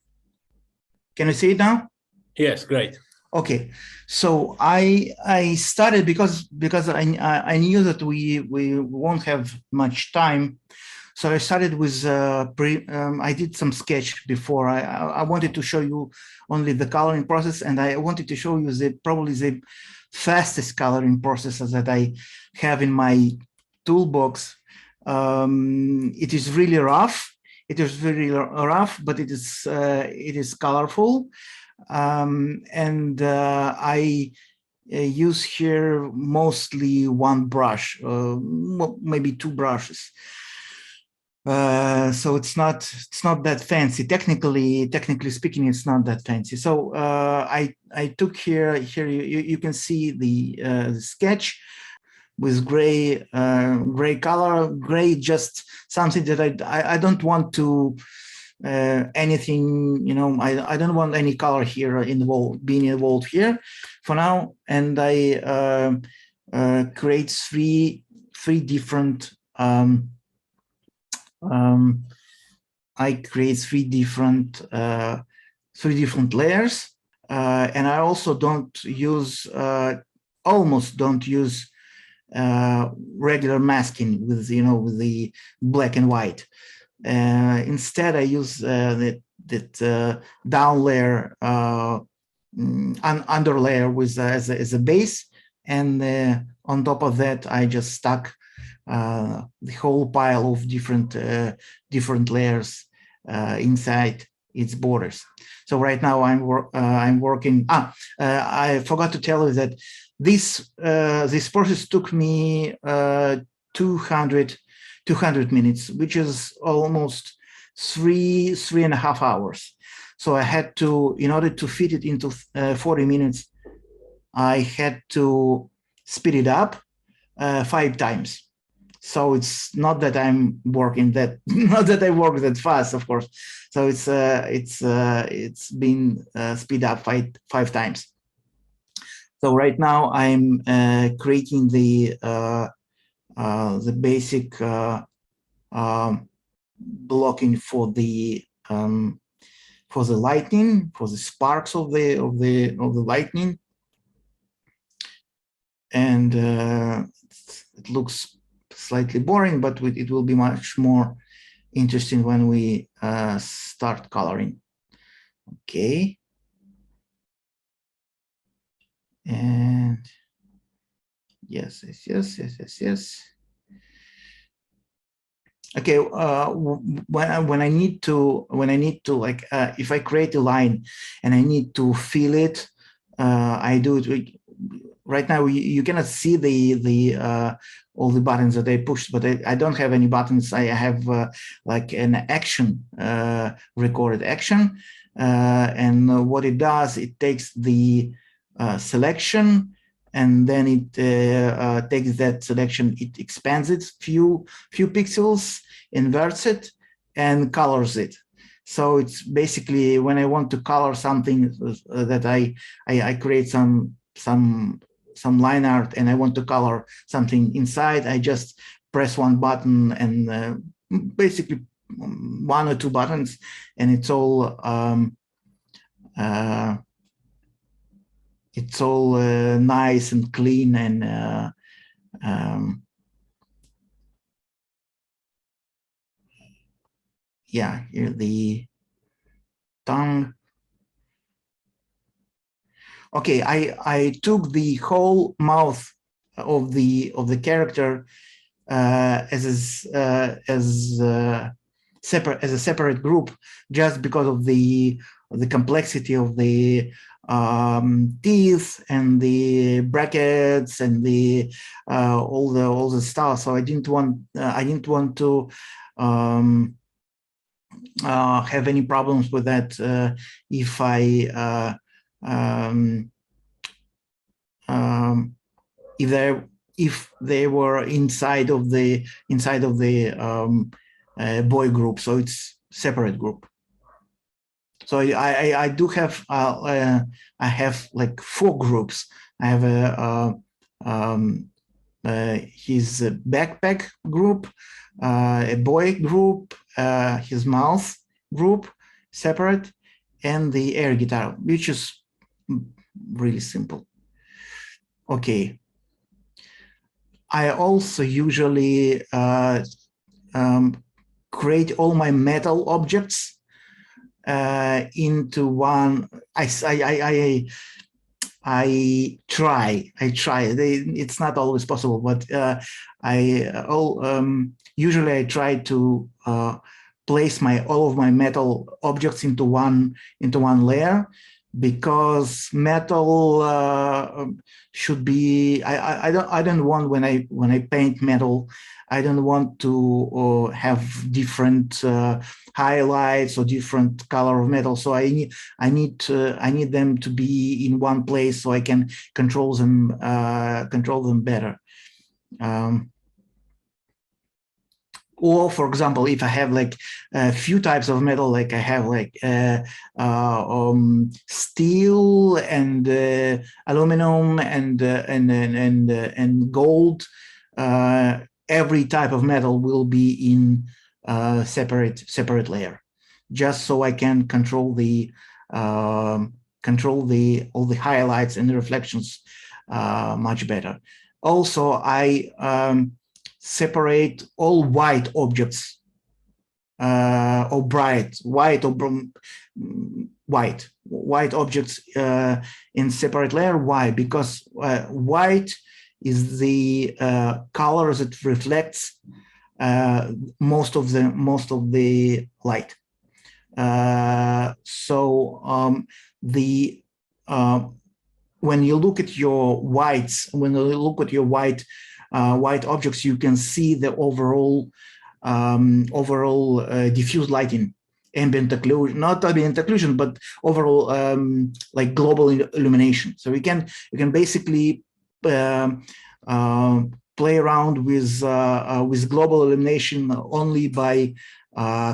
Can you see it now? Yes, great. Okay, so I started because I knew that we won't have much time, so I started with I did some sketch before. I wanted to show you only the coloring process, and I wanted to show you probably the fastest coloring process that I have in my toolbox. It is really rough. It is very rough, but it is colorful. And I use here mostly one brush, maybe two brushes. So it's not that fancy. Technically speaking, it's not that fancy. So I took here you can see the sketch with gray color. Gray, just something that I don't want to anything, I don't want any color here being involved here for now. And I create three different layers, and I also don't use almost don't use regular masking with the black and white. Instead, I use that down layer, under layer as a base, and on top of that, I just stuck the whole pile of different layers inside its borders. So right now I'm working. I forgot to tell you that this process took me 200 minutes, which is almost 3.5 hours. So I had to, in order to fit it into 40 minutes, I had to speed it up 5 times. So it's not that I'm working not that I work that fast, of course. So it's been speed up 5 times. So right now I'm creating the basic blocking for the lightning, for the sparks of the lightning, and it looks slightly boring, but it will be much more interesting when we start coloring. Okay, and yes. Okay, when I need to like if I create a line and I need to fill it, I do it. Right now you cannot see the all the buttons that I pushed, but I don't have any buttons. I have like an action, recorded action, and what it does, it takes the selection, and then it takes that selection, it expands it few pixels, inverts it, and colors it. So it's basically when I want to color something that I create some line art and I want to color something inside, I just press one button and basically 1 or 2 buttons, and it's all it's all nice and clean and yeah, here the tongue. Okay, I took the whole mouth of the character as a separate group, just because of the complexity of the teeth and the brackets and the all the stuff. So I didn't want to have any problems with that if I if they were inside of the boy group, so it's separate group. So I do have I have like 4 groups. I have his backpack group, a boy group, his mouth group separate, and the air guitar, which is really simple. Okay. I also usually create all my metal objects into one. I try. It's not always possible, but usually I try to place all of my metal objects into one layer, because metal should be. I don't want, when I paint metal, I don't want to have different highlights or different color of metal. So I need them to be in one place so I can control them better. Or, for example, if I have like a few types of metal, like I have like steel and aluminum and gold, every type of metal will be in separate layer, just so I can control all the highlights and the reflections much better. Also, I separate all white objects, or bright white or white objects in separate layer. Why? Because white is the color that reflects most of the light. When you look at your whites, white objects, you can see the overall diffuse lighting, ambient occlusion, not ambient occlusion, but overall like global illumination. So you can basically play around with global illumination only by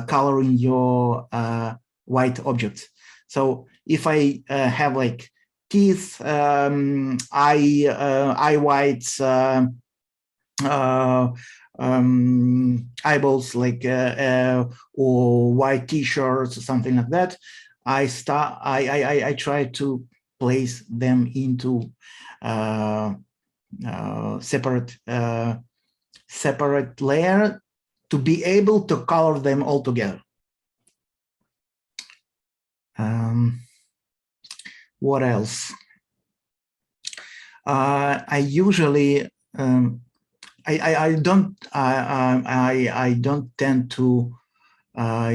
coloring your white objects. So if I have like teeth, eye whites, eyeballs, like or white t-shirts or something like that, I try to place them into separate layer to be able to color them all together. What else? I usually I don't tend to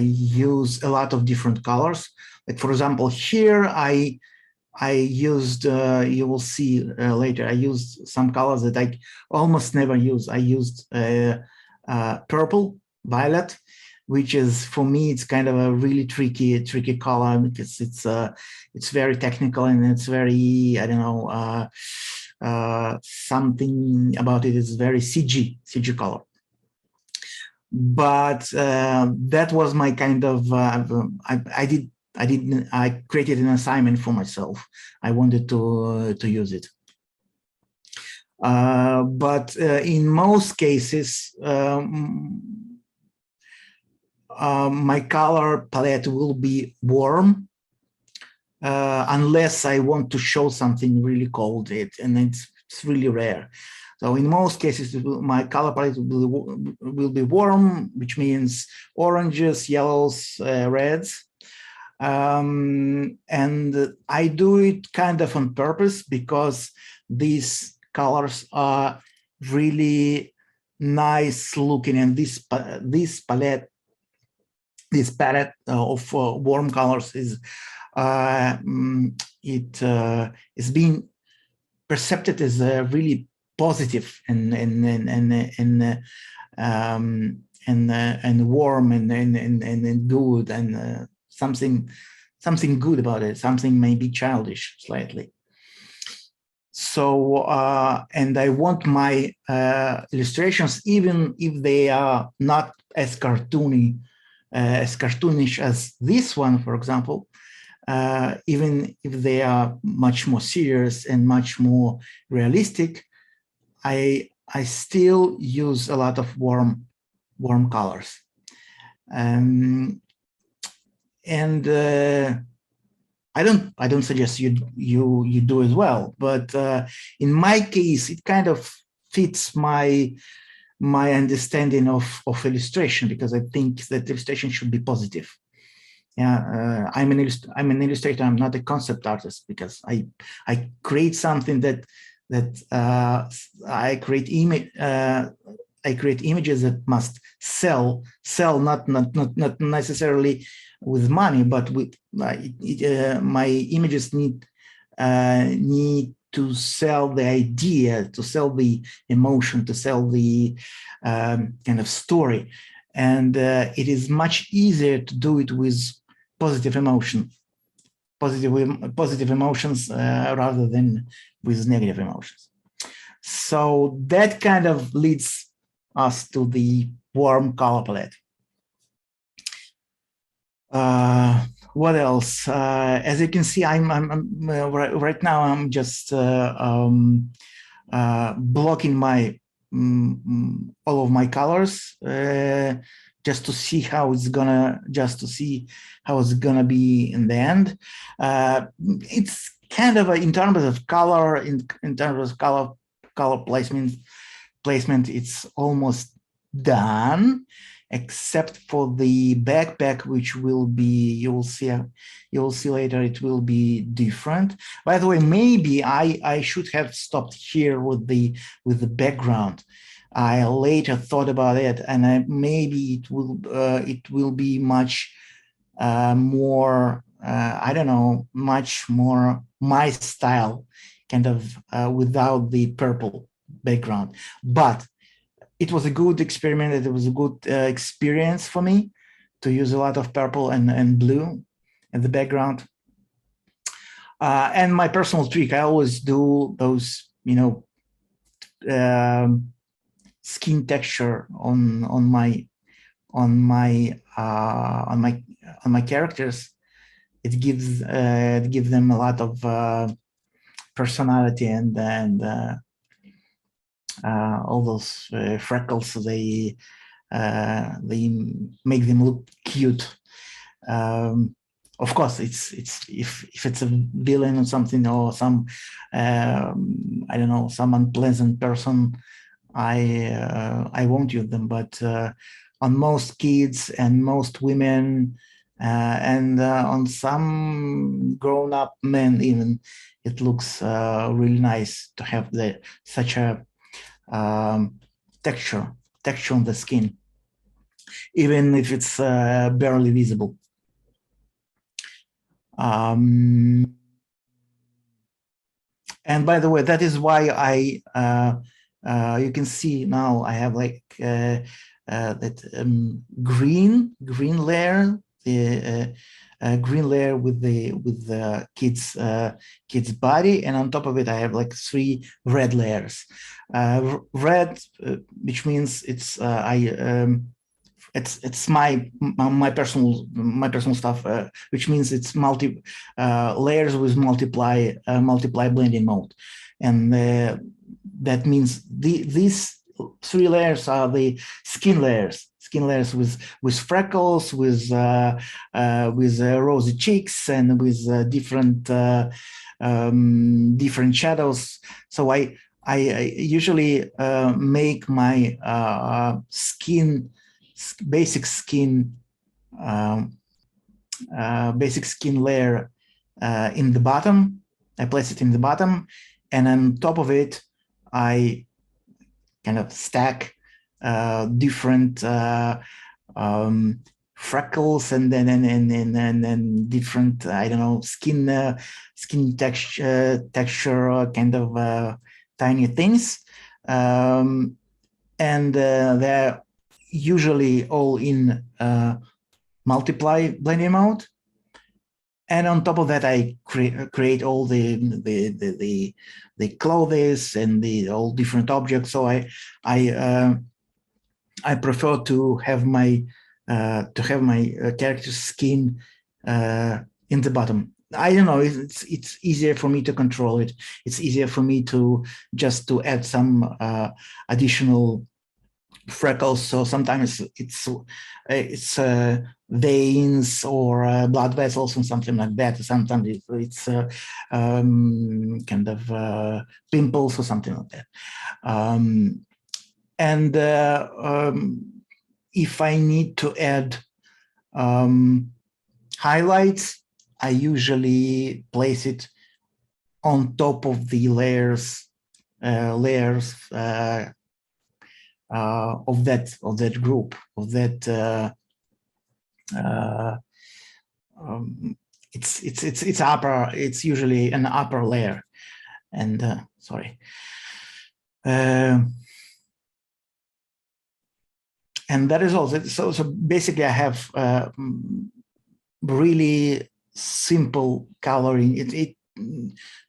use a lot of different colors. Like, for example, here I used, you will see later, I used some colors that I almost never use. I used purple, violet, which is, for me, it's kind of a really tricky color, because it's very technical and it's very, I don't know, something about it is very CG color. But that was my kind of I created an assignment for myself. I wanted to use it. But in most cases, my color palette will be warm, unless I want to show something really cold, and it's really rare. So in most cases, my color palette will be warm, which means oranges, yellows, reds. And I do it kind of on purpose because these colors are really nice looking, and this palette of warm colors is is being perceived as really positive and warm and good, and something good about it, something maybe childish slightly. So and I want my illustrations, even if they are not as cartoonish as this one, for example, even if they are much more serious and much more realistic, I still use a lot of warm colors. And I don't suggest you do as well, but in my case, it kind of fits my understanding of illustration, because I think that illustration should be positive. Yeah, I'm an illustrator. I'm not a concept artist, because I create something that I create images that must sell, not necessarily with money, but with my images need to sell the idea, to sell the emotion, to sell the kind of story. And it is much easier to do it with positive emotions rather than with negative emotions. So that kind of leads us to the warm color palette. What else? As you can see, I'm right now I'm just blocking my all of my colors just to see how it's gonna be in the end. It's kind of in terms of color, in terms of color placement, it's almost done, except for the backpack, which will be, you will see later, it will be different. By the way, maybe I should have stopped here with the background. I later thought about it, and maybe it will be much more, I don't know, much more my style, kind of without the purple background. But it was a good experiment. It was a good experience for me to use a lot of purple and blue in the background. And my personal trick, I always do those, skin texture on my characters. It gives them a lot of personality, and all those freckles, they make them look cute. Of course, it's if it's a villain or something, or some I don't know, some unpleasant person, I won't use them. But on most kids and most women, and on some grown-up men even, it looks really nice to have such a texture on the skin, even if it's barely visible. And by the way, that is why you can see now I have like that green layer, the green layer with the kid's body, and on top of it I have like 3 red layers. Red, which means it's it's my personal stuff, which means it's multi layers with multiply blending mode, and that means these 3 layers are the skin layers skin layers with freckles, with rosy cheeks, and with different different shadows. So I usually make my basic skin layer in the bottom. I place it in the bottom, and on top of it, I kind of stack different freckles and then different, I don't know, skin texture kind of tiny things, and they're usually all in multiply blending mode. And on top of that, I create all the clothes and all different objects. So I prefer to have my character's skin in the bottom. I don't know. It's easier for me to control it. It's easier for me to add some additional freckles. So sometimes it's veins or blood vessels and something like that. Sometimes it's kind of pimples or something like that. And if I need to add highlights, I usually place it on top of the layers of that group, of that. It's upper. It's usually an upper layer, and sorry. And that is all. So basically, I have really simple coloring. It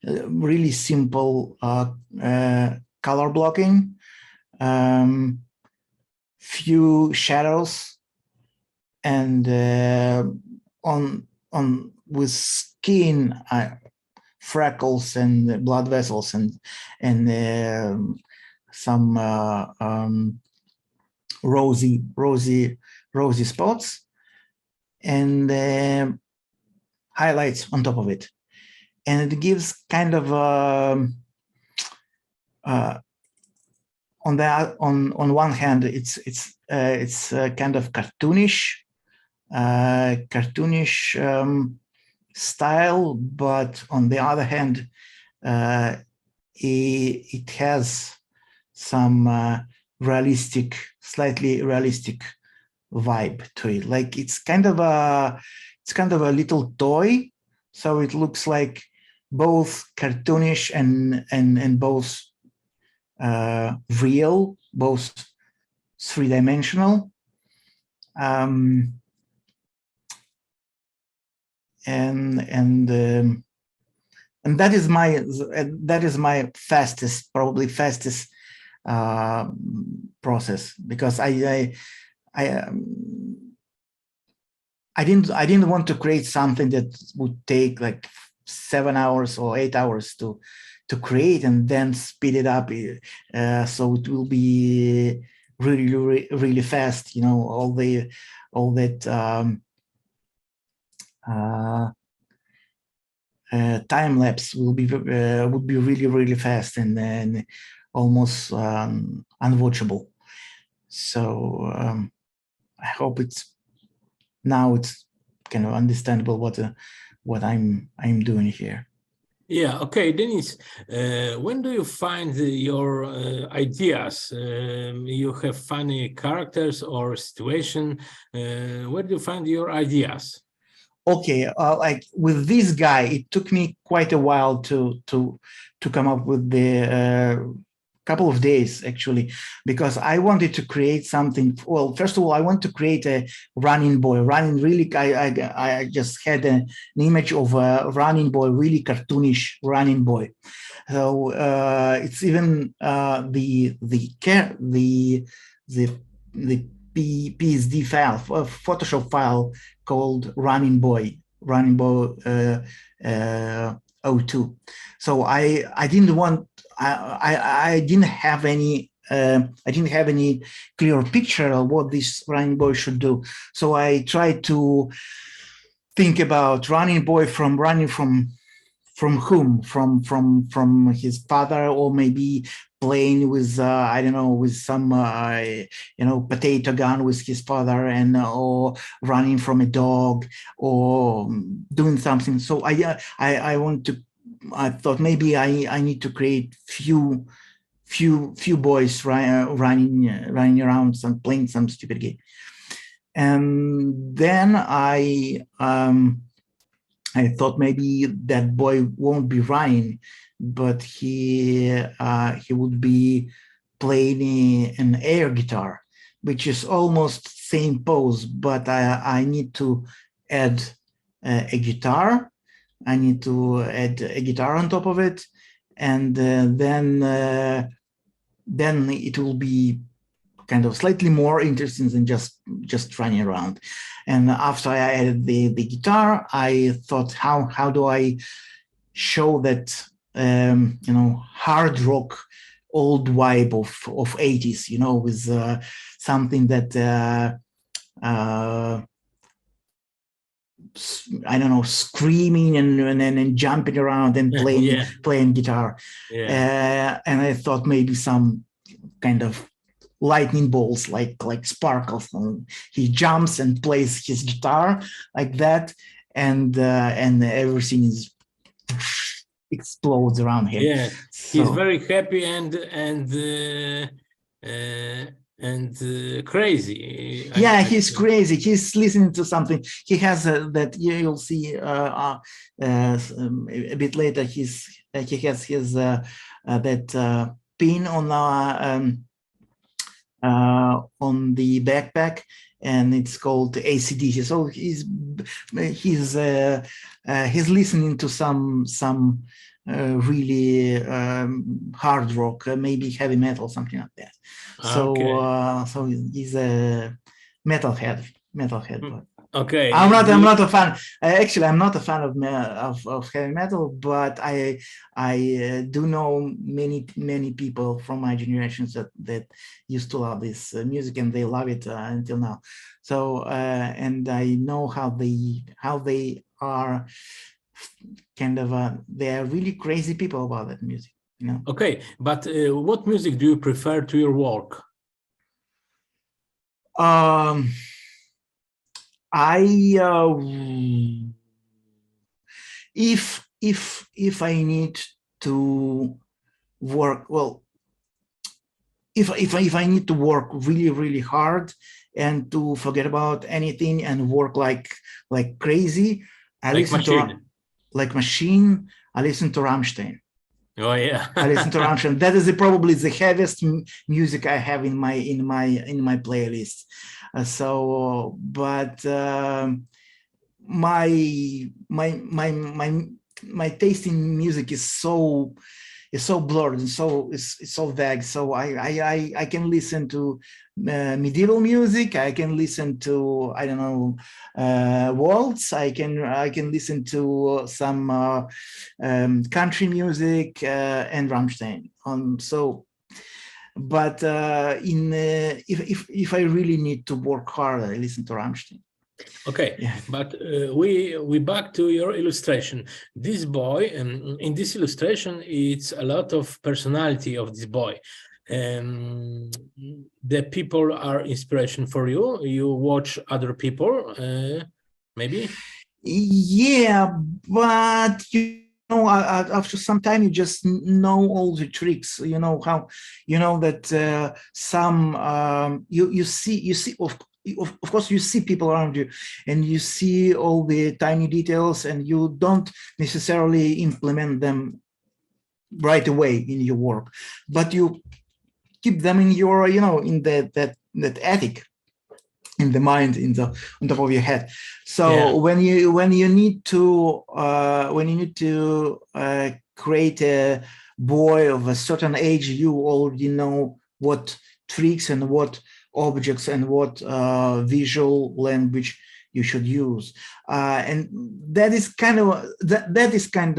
really simple color blocking. Few shadows, and on with skin, freckles and blood vessels and some rosy spots, and highlights on top of it, and it gives kind of on one hand it's kind of cartoonish style, but on the other hand it has some slightly realistic vibe to it. Like it's kind of a little toy, so it looks like both cartoonish and both real, both three-dimensional, and that is my probably fastest process, because I didn't want to create something that would take like 7 hours or 8 hours to create and then speed it up, so it will be really fast. You know, all that time lapse would be really fast and then almost unwatchable. So I hope it's kind of understandable what I'm doing here. Yeah. Okay, Denis. When do you find your ideas? You have funny characters or situation. Where do you find your ideas? Okay, like with this guy, it took me quite a while to come up with the couple of days actually, because I wanted to create something. Well, first of all, I want to create a running boy. I just had an image of a running boy, really cartoonish running boy. So it's even the PSD file, Photoshop file called running boy 02. So I didn't want. I didn't have any I didn't have any clear picture of what this running boy should do. So I tried to think about running boy from whom? From his father, or maybe playing with I don't know, with some potato gun with his father, and or running from a dog, or doing something. So I thought maybe I need to create few boys running around, playing some stupid game. And then I thought maybe that boy won't be running, but he would be playing an air guitar, which is almost same pose, but I need to add a guitar. I need to add a guitar on top of it, and then it will be kind of slightly more interesting than just running around. And after I added the guitar, I thought, how do I show that hard rock old vibe of 80s, with something that I don't know, screaming and jumping around and playing guitar. And I thought maybe some kind of lightning bolts, like sparkles. He jumps and plays his guitar like that, and everything is explodes around him. Yeah, so, he's very happy and crazy. He's crazy. He's listening to something. He has that you'll see a bit later. He has his that pin on the backpack, and it's called AC/DC. So he's listening to some really hard rock, maybe heavy metal, something like that. So so he's a metalhead. Okay. I'm not a fan. Actually, I'm not a fan of heavy metal, but I do know many people from my generations that used to love this music, and they love it until now. So and I know how they are kind of they are really crazy people about that music. Okay, but what music do you prefer to your work? If I need to work, well, if I need to work really hard and to forget about anything and work like crazy, I listen to Rammstein. Oh yeah. I listen to Rammstein. That is probably the heaviest music I have in my playlist. But my taste in music is so blurred and it's so vague. So I can listen to medieval music. I can listen to, I don't know, waltz. I can listen to some country music and Rammstein. But if I really need to work hard, I listen to Rammstein. Okay, but we back to your illustration. This boy, in this illustration, it's a lot of personality of this boy. The people are inspiration for you. You watch other people, maybe. Yeah, but after some time, you just know all the tricks. You know how, that some you see. Of course, you see people around you, and you see all the tiny details, and you don't necessarily implement them right away in your work, but you keep them in your, in that attic, in the mind, on top of your head. So when you need to create a boy of a certain age, you already know what tricks and what objects and what visual language you should use, and that is kind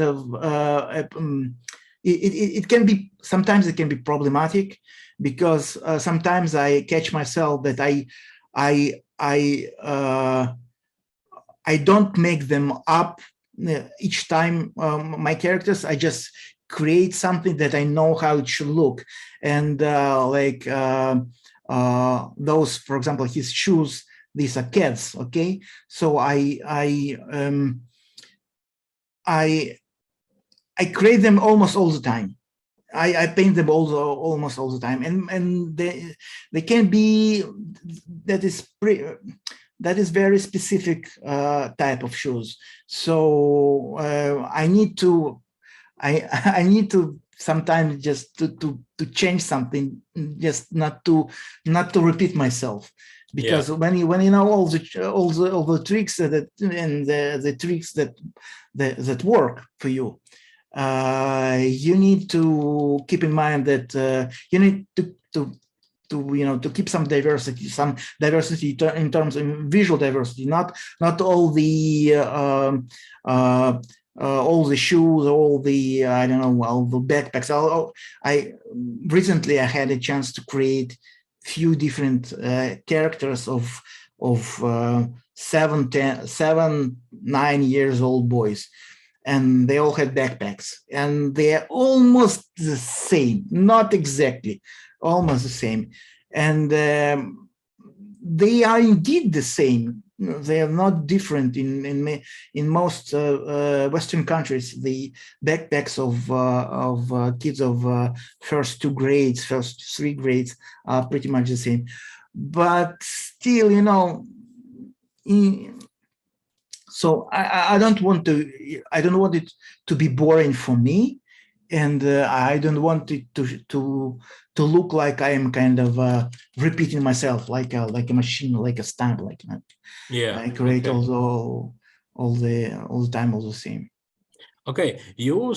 of it can be, sometimes it can be problematic, because sometimes I catch myself that I don't make them up each time, my characters. I just create something that I know how it should look. And those, for example, his shoes, these are cats, okay? So I create them almost all the time. I paint them almost all the time, and they can be, that is very specific type of shoes. So I need to sometimes just to change something, just not to repeat myself, because when you know all the tricks that and the tricks that work for you, you need to keep in mind that you need to keep some diversity in terms of visual diversity, not all the shoes, all the, I don't know, all the backpacks. I recently had a chance to create few different characters of 7, 9 years old boys, and they all had backpacks, and they're almost the same, not exactly, almost the same, and they are indeed the same. They are not different. In most Western countries, the backpacks of kids of first 2 grades, first 3 grades are pretty much the same. But still, so I don't want it to be boring for me, and I don't want it to look like I am kind of repeating myself like a machine, like a stamp, like that. Yeah, I create all the time all the same. Okay, you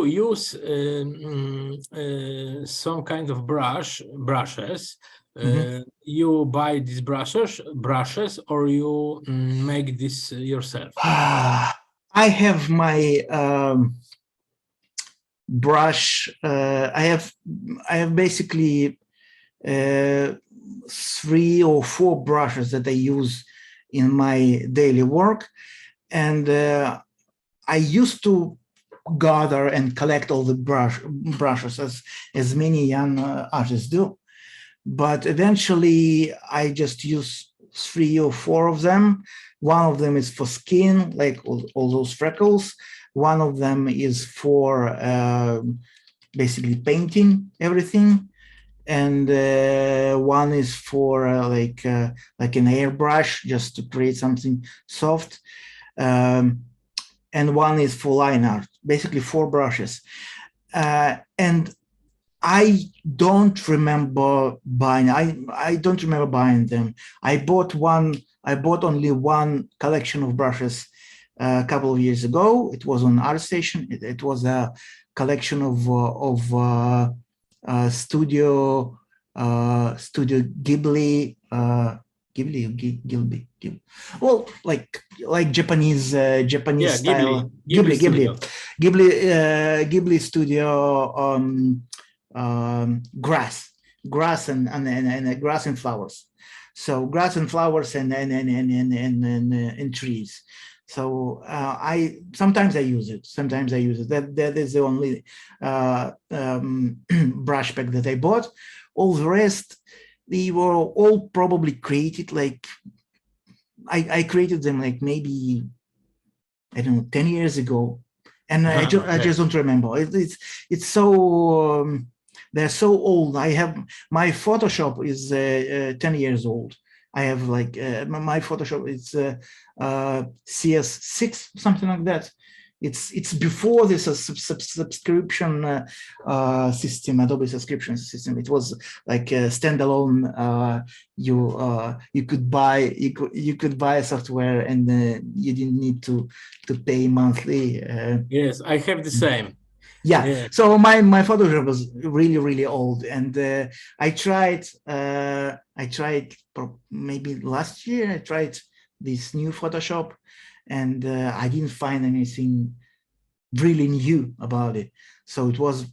use some kind of brushes. You buy these brushes, or you make this yourself? I have my brush. I have basically 3 or 4 brushes that I use in my daily work, and I used to gather and collect all the brushes as many young artists do, but eventually I just use 3 or 4 of them. One of them is for skin, like all those freckles. One of them is for basically painting everything, and one is for like an airbrush, just to create something soft. And one is for line art, basically 4 brushes. And I don't remember buying. I don't remember buying them. I bought only one collection of brushes a couple of years ago. It was on ArtStation. It was a collection of Studio Ghibli. Ghibli. Well, like Japanese style. Ghibli studio. Grass and grass and flowers. So grass and flowers and trees. So sometimes I use it. That is the only brush pack that I bought. All the rest, they were all probably created like I created them like maybe, I don't know, 10 years ago, and I just don't remember. It's so they're so old. I have my Photoshop is 10 years old. I have like my Photoshop is CS6, something like that. It's before this subscription system, Adobe subscription system. It was like a standalone. You could buy a software, and you didn't need to pay monthly. Yes, I have the same. Yeah. So my Photoshop was really old, and I tried maybe last year. I tried this new Photoshop, and I didn't find anything really knew about it. So it was,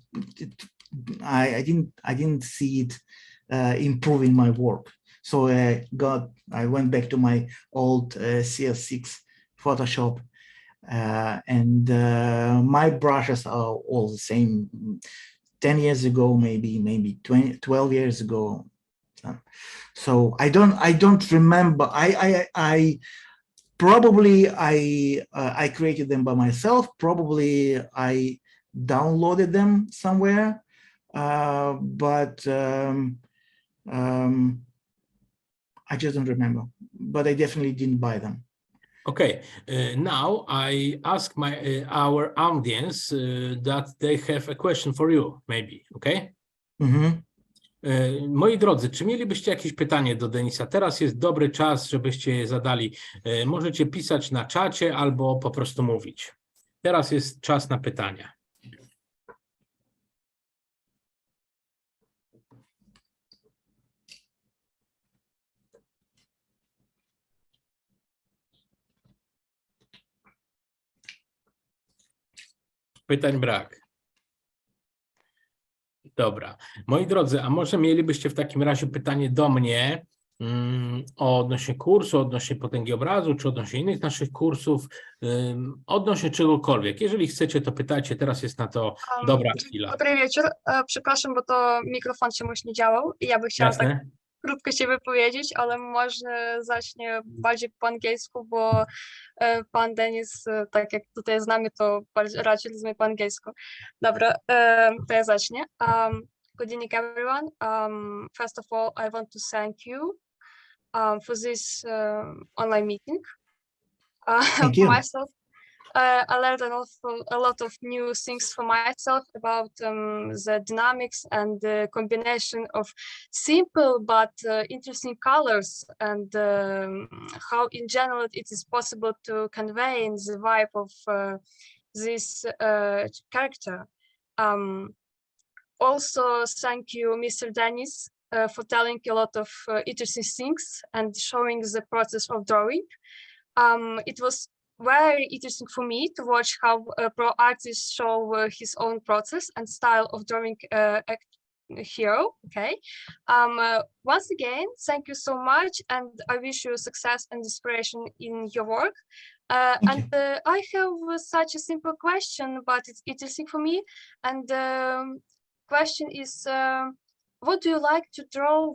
I didn't see it improving my work. So I went back to my old CS6 Photoshop, and my brushes are all the same. 10 years ago, maybe 12 years ago. So I don't remember. I probably I created them by myself. Probably I downloaded them somewhere, but I just don't remember. But I definitely didn't buy them. Okay, now I ask our audience that they have a question for you, maybe, okay? Moi drodzy, czy mielibyście jakieś pytanie do Denisa? Teraz jest dobry czas, żebyście je zadali. Możecie pisać na czacie albo po prostu mówić. Teraz jest czas na pytania. Pytań brak. Dobra. Moi drodzy, a może mielibyście w takim razie pytanie do mnie odnośnie kursu, odnośnie potęgi obrazu, czy odnośnie innych naszych kursów, odnośnie czegokolwiek. Jeżeli chcecie, to pytajcie, teraz jest na to dobra chwila. Dobry wieczór. Przepraszam, bo to mikrofon czemuś nie działał i ja bym chciała tak Jasne? krótko się wypowiedzieć, ale może zacznie bardziej po angielsku, bo pan Denis, tak jak tutaj znamy, to raczej rozumie po angielsku. Dobra, to ja zacznę. Good evening, everyone. First of all, I want to thank you for this online meeting. Thank you. For myself, I learned a lot of new things for myself about the dynamics and the combination of simple but interesting colors, and how in general it is possible to convey the vibe of this character. Also, thank you, Mr. Denis, for telling a lot of interesting things and showing the process of drawing. It was very interesting for me to watch how a pro artist show his own process and style of drawing a hero. Okay. Once again, thank you so much, and I wish you success and inspiration in your work. I have such a simple question, but it's interesting for me. And the question is, what do you like to draw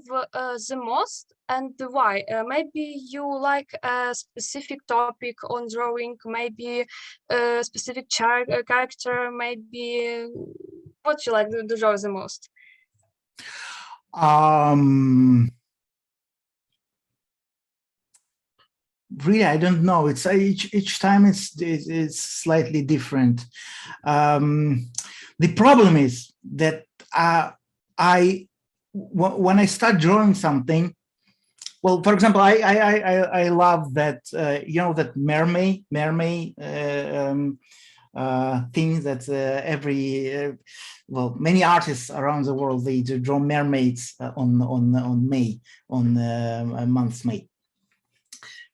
the most, and why? Maybe you like a specific topic on drawing, maybe a specific character, maybe what you like to draw the most? Really, I don't know. It's each time it's slightly different. The problem is that when I start drawing something, well, for example, I love that that mermaid thing that many artists around the world, they draw mermaids on month May.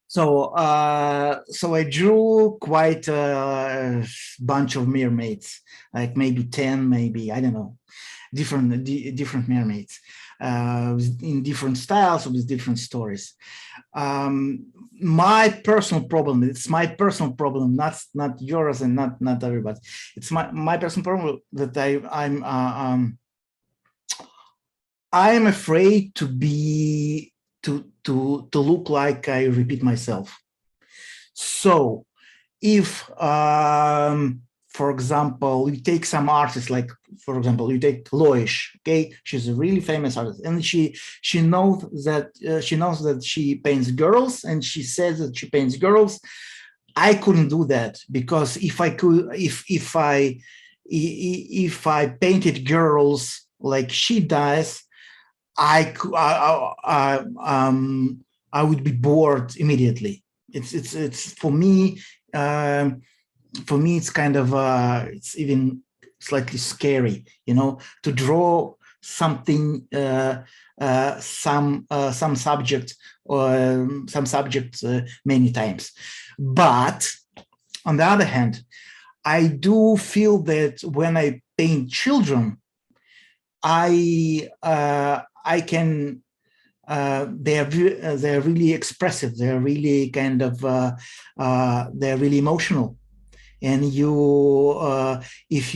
So I drew quite a bunch of mermaids, like maybe 10, maybe, I don't know, different mermaids in different styles with different stories. My personal problem, it's my personal problem, not yours and not everybody. It's my personal problem that I'm afraid to look like I repeat myself. So if for example, you take some artists, like, for example, you take Loish, okay? She's a really famous artist, and she knows that she paints girls, and she says that she paints girls. I couldn't do that, because if I painted girls like she does, I would be bored immediately. It's for me. For me, it's kind of it's even slightly scary, to draw something, some subject many times. But on the other hand, I do feel that when I paint children, I can. They're really expressive. They're really kind of they're really emotional. And if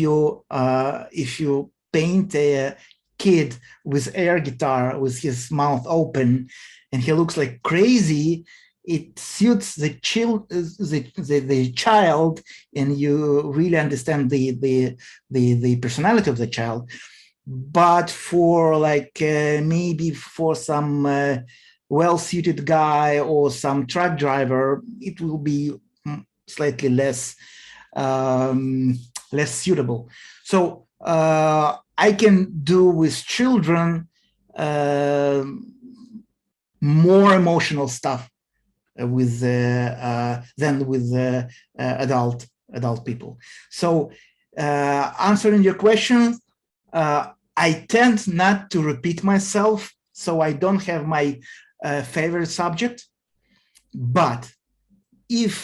you paint a kid with air guitar with his mouth open and he looks like crazy, it suits the child, and you really understand the personality of the child. But for like maybe for some well-suited guy or some truck driver, it will be slightly less suitable. So I can do with children more emotional stuff with than with adult people. So answering your question, I tend not to repeat myself, so I don't have my favorite subject. But if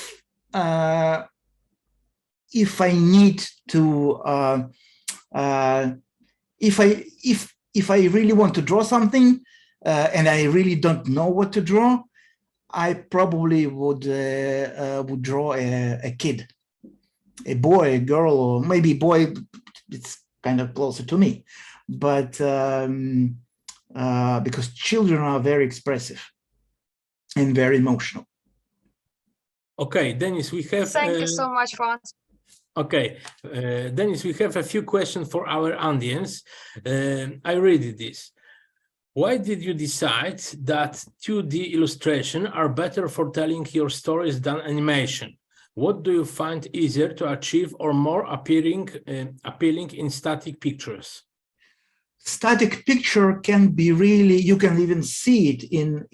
I need to, if I really want to draw something and I really don't know what to draw, I probably would draw a kid, a boy, a girl, or maybe boy. It's kind of closer to me, but because children are very expressive and very emotional. Okay, Denis, we have. Thank you so much for answering. Okay, Denis, we have a few questions for our audience. I read this. Why did you decide that 2D illustration are better for telling your stories than animation? What do you find easier to achieve or more appealing in static pictures? Static picture can be really, you can even see it in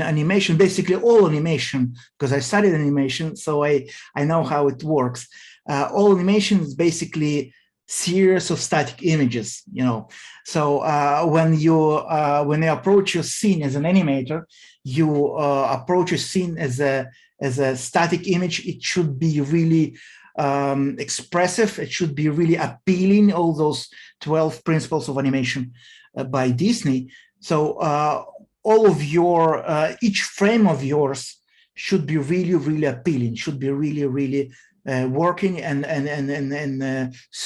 animation, basically all animation, because I studied animation, so I know how it works. All animation is basically series of static images, you know. So when you approach your scene as an animator, you approach your scene as a static image. It should be really expressive. It should be really appealing. All those 12 principles of animation by Disney. So all of your each frame of yours should be really, really appealing. Should be really, really working, and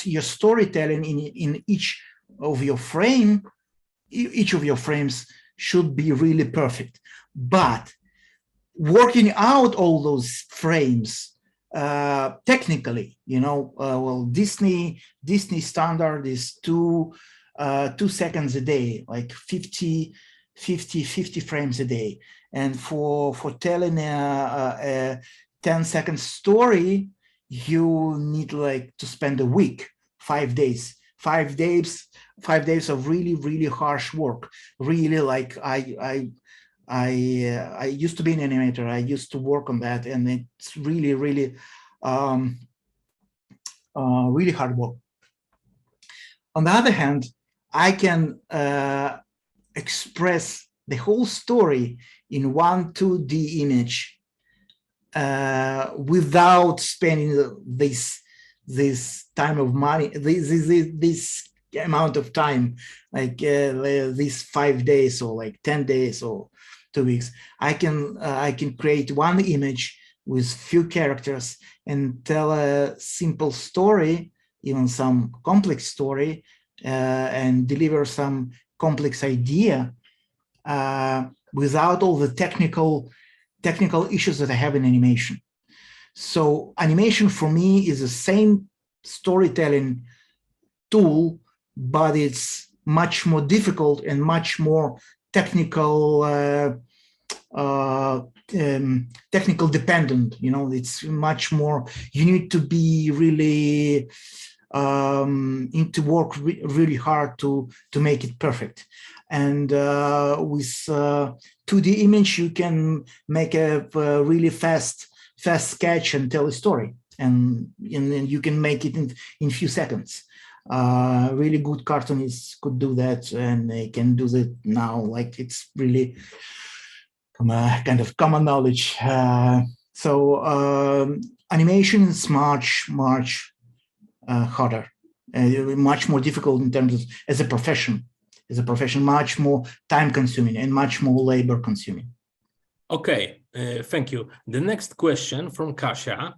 your storytelling in each of your frames should be really perfect. But working out all those frames technically, you know, well, Disney standard is 2 seconds a day, like 50 frames a day. And for telling a 10-second story, you need like to spend a week, 5 days of really, really harsh work. Really, like I used to be an animator. I used to work on that, and it's really, really, really hard work. On the other hand, I can express the whole story in 1 2D image without spending this time of money, this amount of time, like these 5 days or like 10 days or 2 weeks. I can create 1 image with few characters and tell a simple story, even some complex story, and deliver some complex idea without all the technical issues that I have in animation. So animation for me is the same storytelling tool, but it's much more difficult and much more technical dependent. You know, it's much more, you need to be really need to work really hard to make it perfect. And with 2D image, you can make a really fast sketch and tell a story, and you can make it in few seconds. Really good cartoonists could do that, and they can do that now. Like, it's really kind of common knowledge. So animation is much harder, much more difficult in terms of as a profession, much more time consuming and much more labor consuming. Okay, thank you. The next question from Kasia.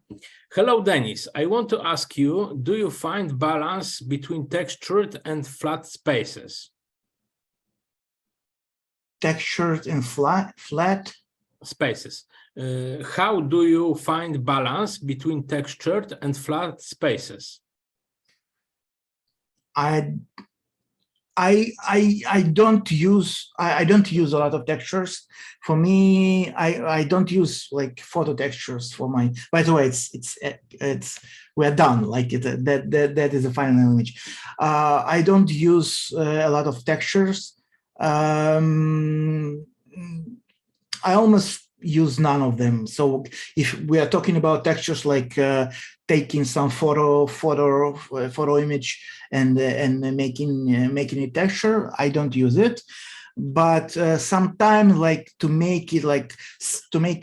Hello, Denis. I want to ask you, do you find balance between textured and flat spaces? Textured and flat spaces. How do you find balance between textured and flat spaces? I don't use a lot of textures. For me, I don't use like photo textures for my. By the way, it's we're done. Like that is the final image. I don't use a lot of textures. I almost use none of them. So if we are talking about textures like taking some photo image and making it texture, I don't use it. But sometimes, like to make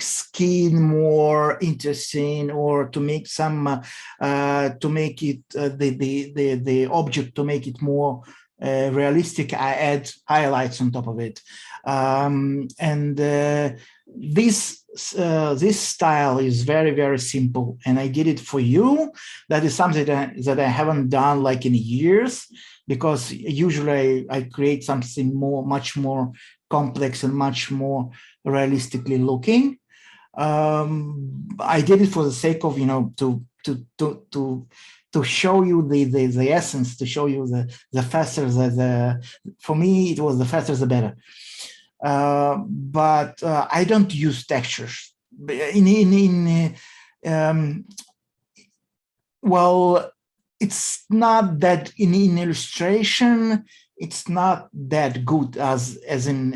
skin more interesting, or to make some to make it the object, to make it more realistic, I add highlights on top of it. This style is very simple, and I did it for you. That is something that I haven't done like in years, because usually I create something much more complex and much more realistically looking. I did it for the sake of, you know, to show you the essence, to show you the faster for me it was the faster the better. But I don't use textures. Well, it's not that in illustration, it's not that good as in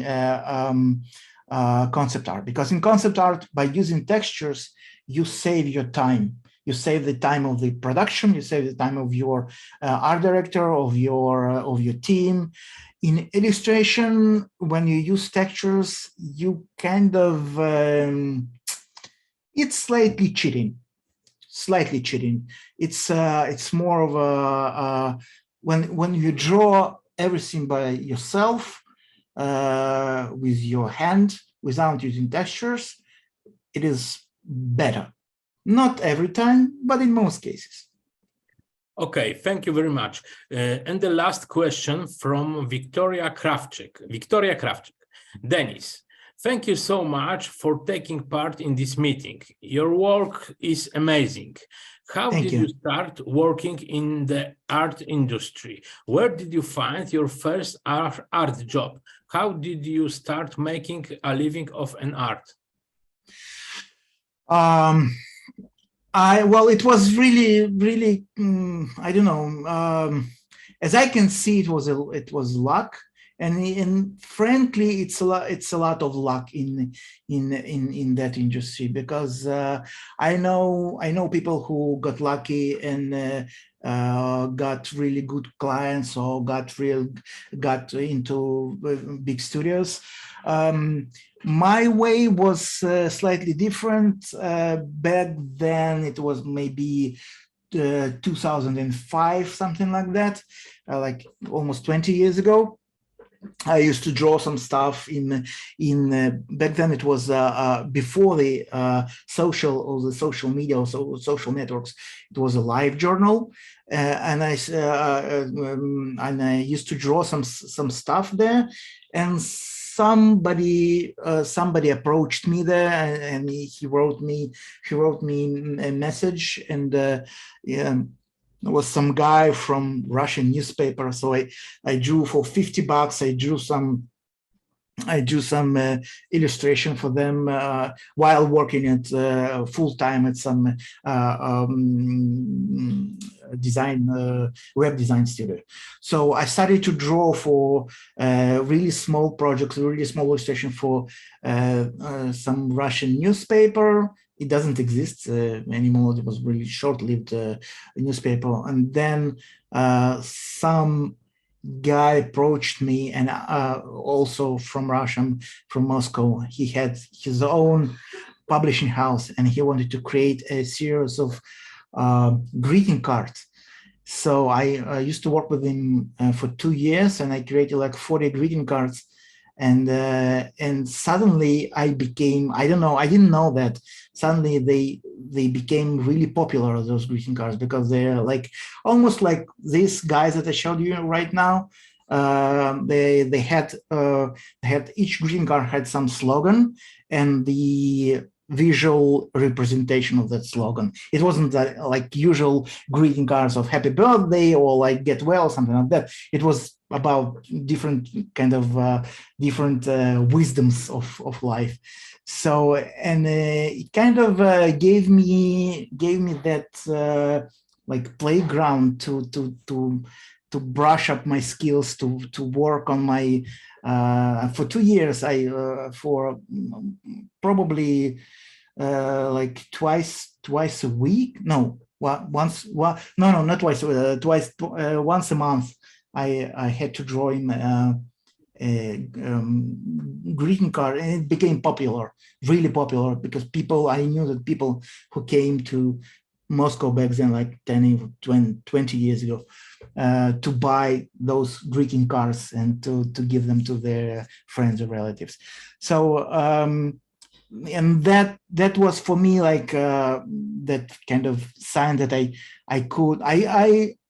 concept art, because in concept art, by using textures, you save your time. You save the time of the production. You save the time of your art director, of your team. In illustration, when you use textures, you kind of it's slightly cheating. It's more of a when you draw everything by yourself with your hand without using textures, it is better. Not every time, but in most cases. Okay, thank you very much. And the last question from Victoria Krawczyk. Denis, thank you so much for taking part in this meeting. Your work is amazing. How did you start working in the art industry? Where did you find your first art job? How did you start making a living of an art? Well, it was really I don't know. As I can see, it was luck, and frankly, it's a lot of luck in that industry, because I know people who got lucky and got really good clients, or got into big studios. My way was slightly different. Back then, it was maybe 2005, something like that, like almost 20 years ago. I used to draw some stuff in back then. It was before the social media, or social networks. It was a live journal, and I used to draw some stuff there, and somebody approached me there, and he wrote me a message, and there was some guy from Russian newspaper. So I drew for $50. I drew some illustration for them while working at full time at some web design studio. So I started to draw for really small projects, really small illustration for some Russian newspaper. It doesn't exist anymore. It was really short-lived newspaper. And then some guy approached me, and also from Russia, from Moscow. He had his own publishing house, and he wanted to create a series of greeting cards. So I used to work with him for 2 years, and I created like 40 greeting cards. And suddenly I became, I don't know, I didn't know that suddenly they became really popular, those greeting cards, because they're like almost like these guys that I showed you right now. They had each greeting card had some slogan and the visual representation of that slogan. It wasn't that like usual greeting cards of happy birthday or like get well, something like that. It was about different kind of wisdoms of life. So, and it kind of gave me that like playground to brush up my skills, to work on my for 2 years. I for probably like twice a week, once a month, I had to draw him a greeting card, and it became popular, really popular, because I knew that people who came to Moscow back then, like 10, 20 years ago, to buy those greeting cards and to give them to their friends or relatives. So, and that was for me like that kind of sign that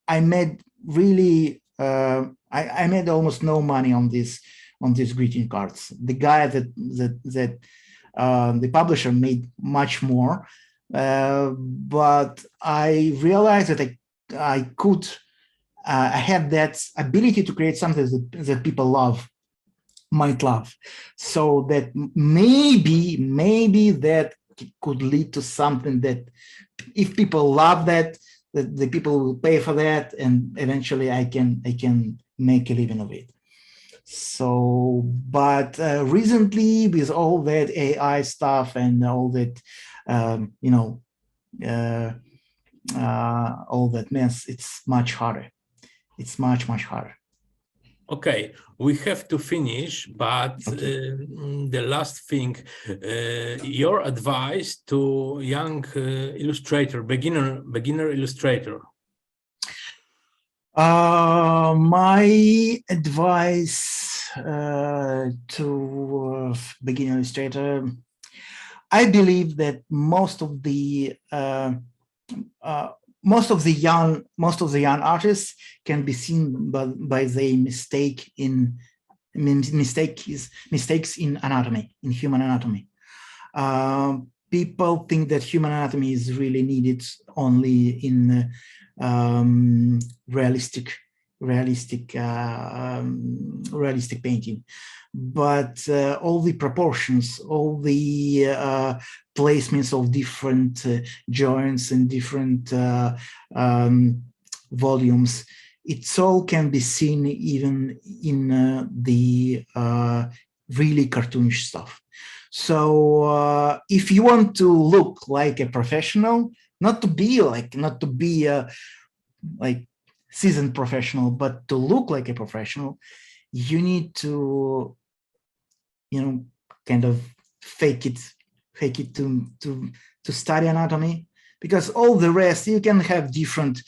I made really I made almost no money on these greeting cards. The guy that the publisher made much more, but I realized that I had that ability to create something that people might love. So that maybe that could lead to something that if people love that the people will pay for that, and eventually I can make a living of it. So, but recently with all that AI stuff and all that, all that mess, it's much harder. It's much harder. Okay, we have to finish, but the last thing, your advice to young illustrator, beginner illustrator. My advice to beginner illustrator, I believe that most of the young artists can be seen by their mistakes in anatomy, in human anatomy. People think that human anatomy is really needed only in realistic painting, but all the proportions, all the placements of different joints and different volumes, it all can be seen even in the really cartoonish stuff. So if you want to look like a professional, not to be a like seasoned professional, but to look like a professional, you need to, kind of fake it to study anatomy, because all the rest you can have different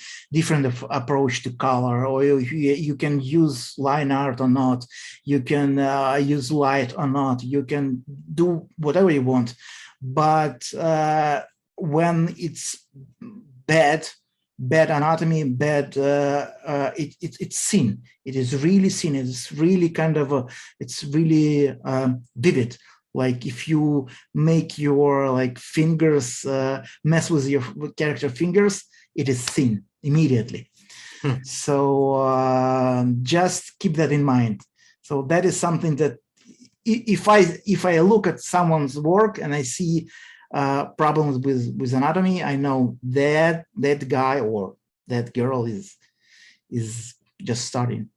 approach to color, or you can use line art or not, you can use light or not, you can do whatever you want, but when it's bad anatomy, it's seen. It is really seen. It's really kind of it's really vivid. Like if you make your like fingers mess with your character fingers, it is seen immediately. So just keep that in mind. So that is something that if I look at someone's work and I see problems with anatomy, I know that guy or that girl is just starting.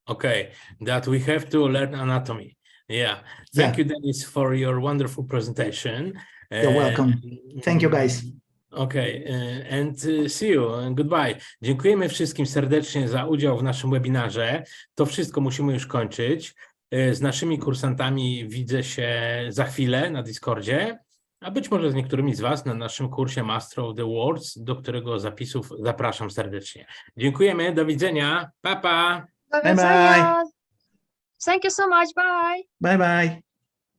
Okay, that we have to learn anatomy. Yeah. Thank you, Denis, for your wonderful presentation. You're welcome. Thank you, guys. Okay, and see you, and goodbye. Dziękujemy wszystkim serdecznie za udział w naszym webinarze. To wszystko musimy już kończyć. Z naszymi kursantami widzę się za chwilę na Discordzie. a być może z niektórymi z Was na naszym kursie Master of the Words, do którego zapisów zapraszam serdecznie. Dziękujemy, do widzenia, pa pa! Do Bye bye. widzenia. Thank you so much. Bye. Bye bye.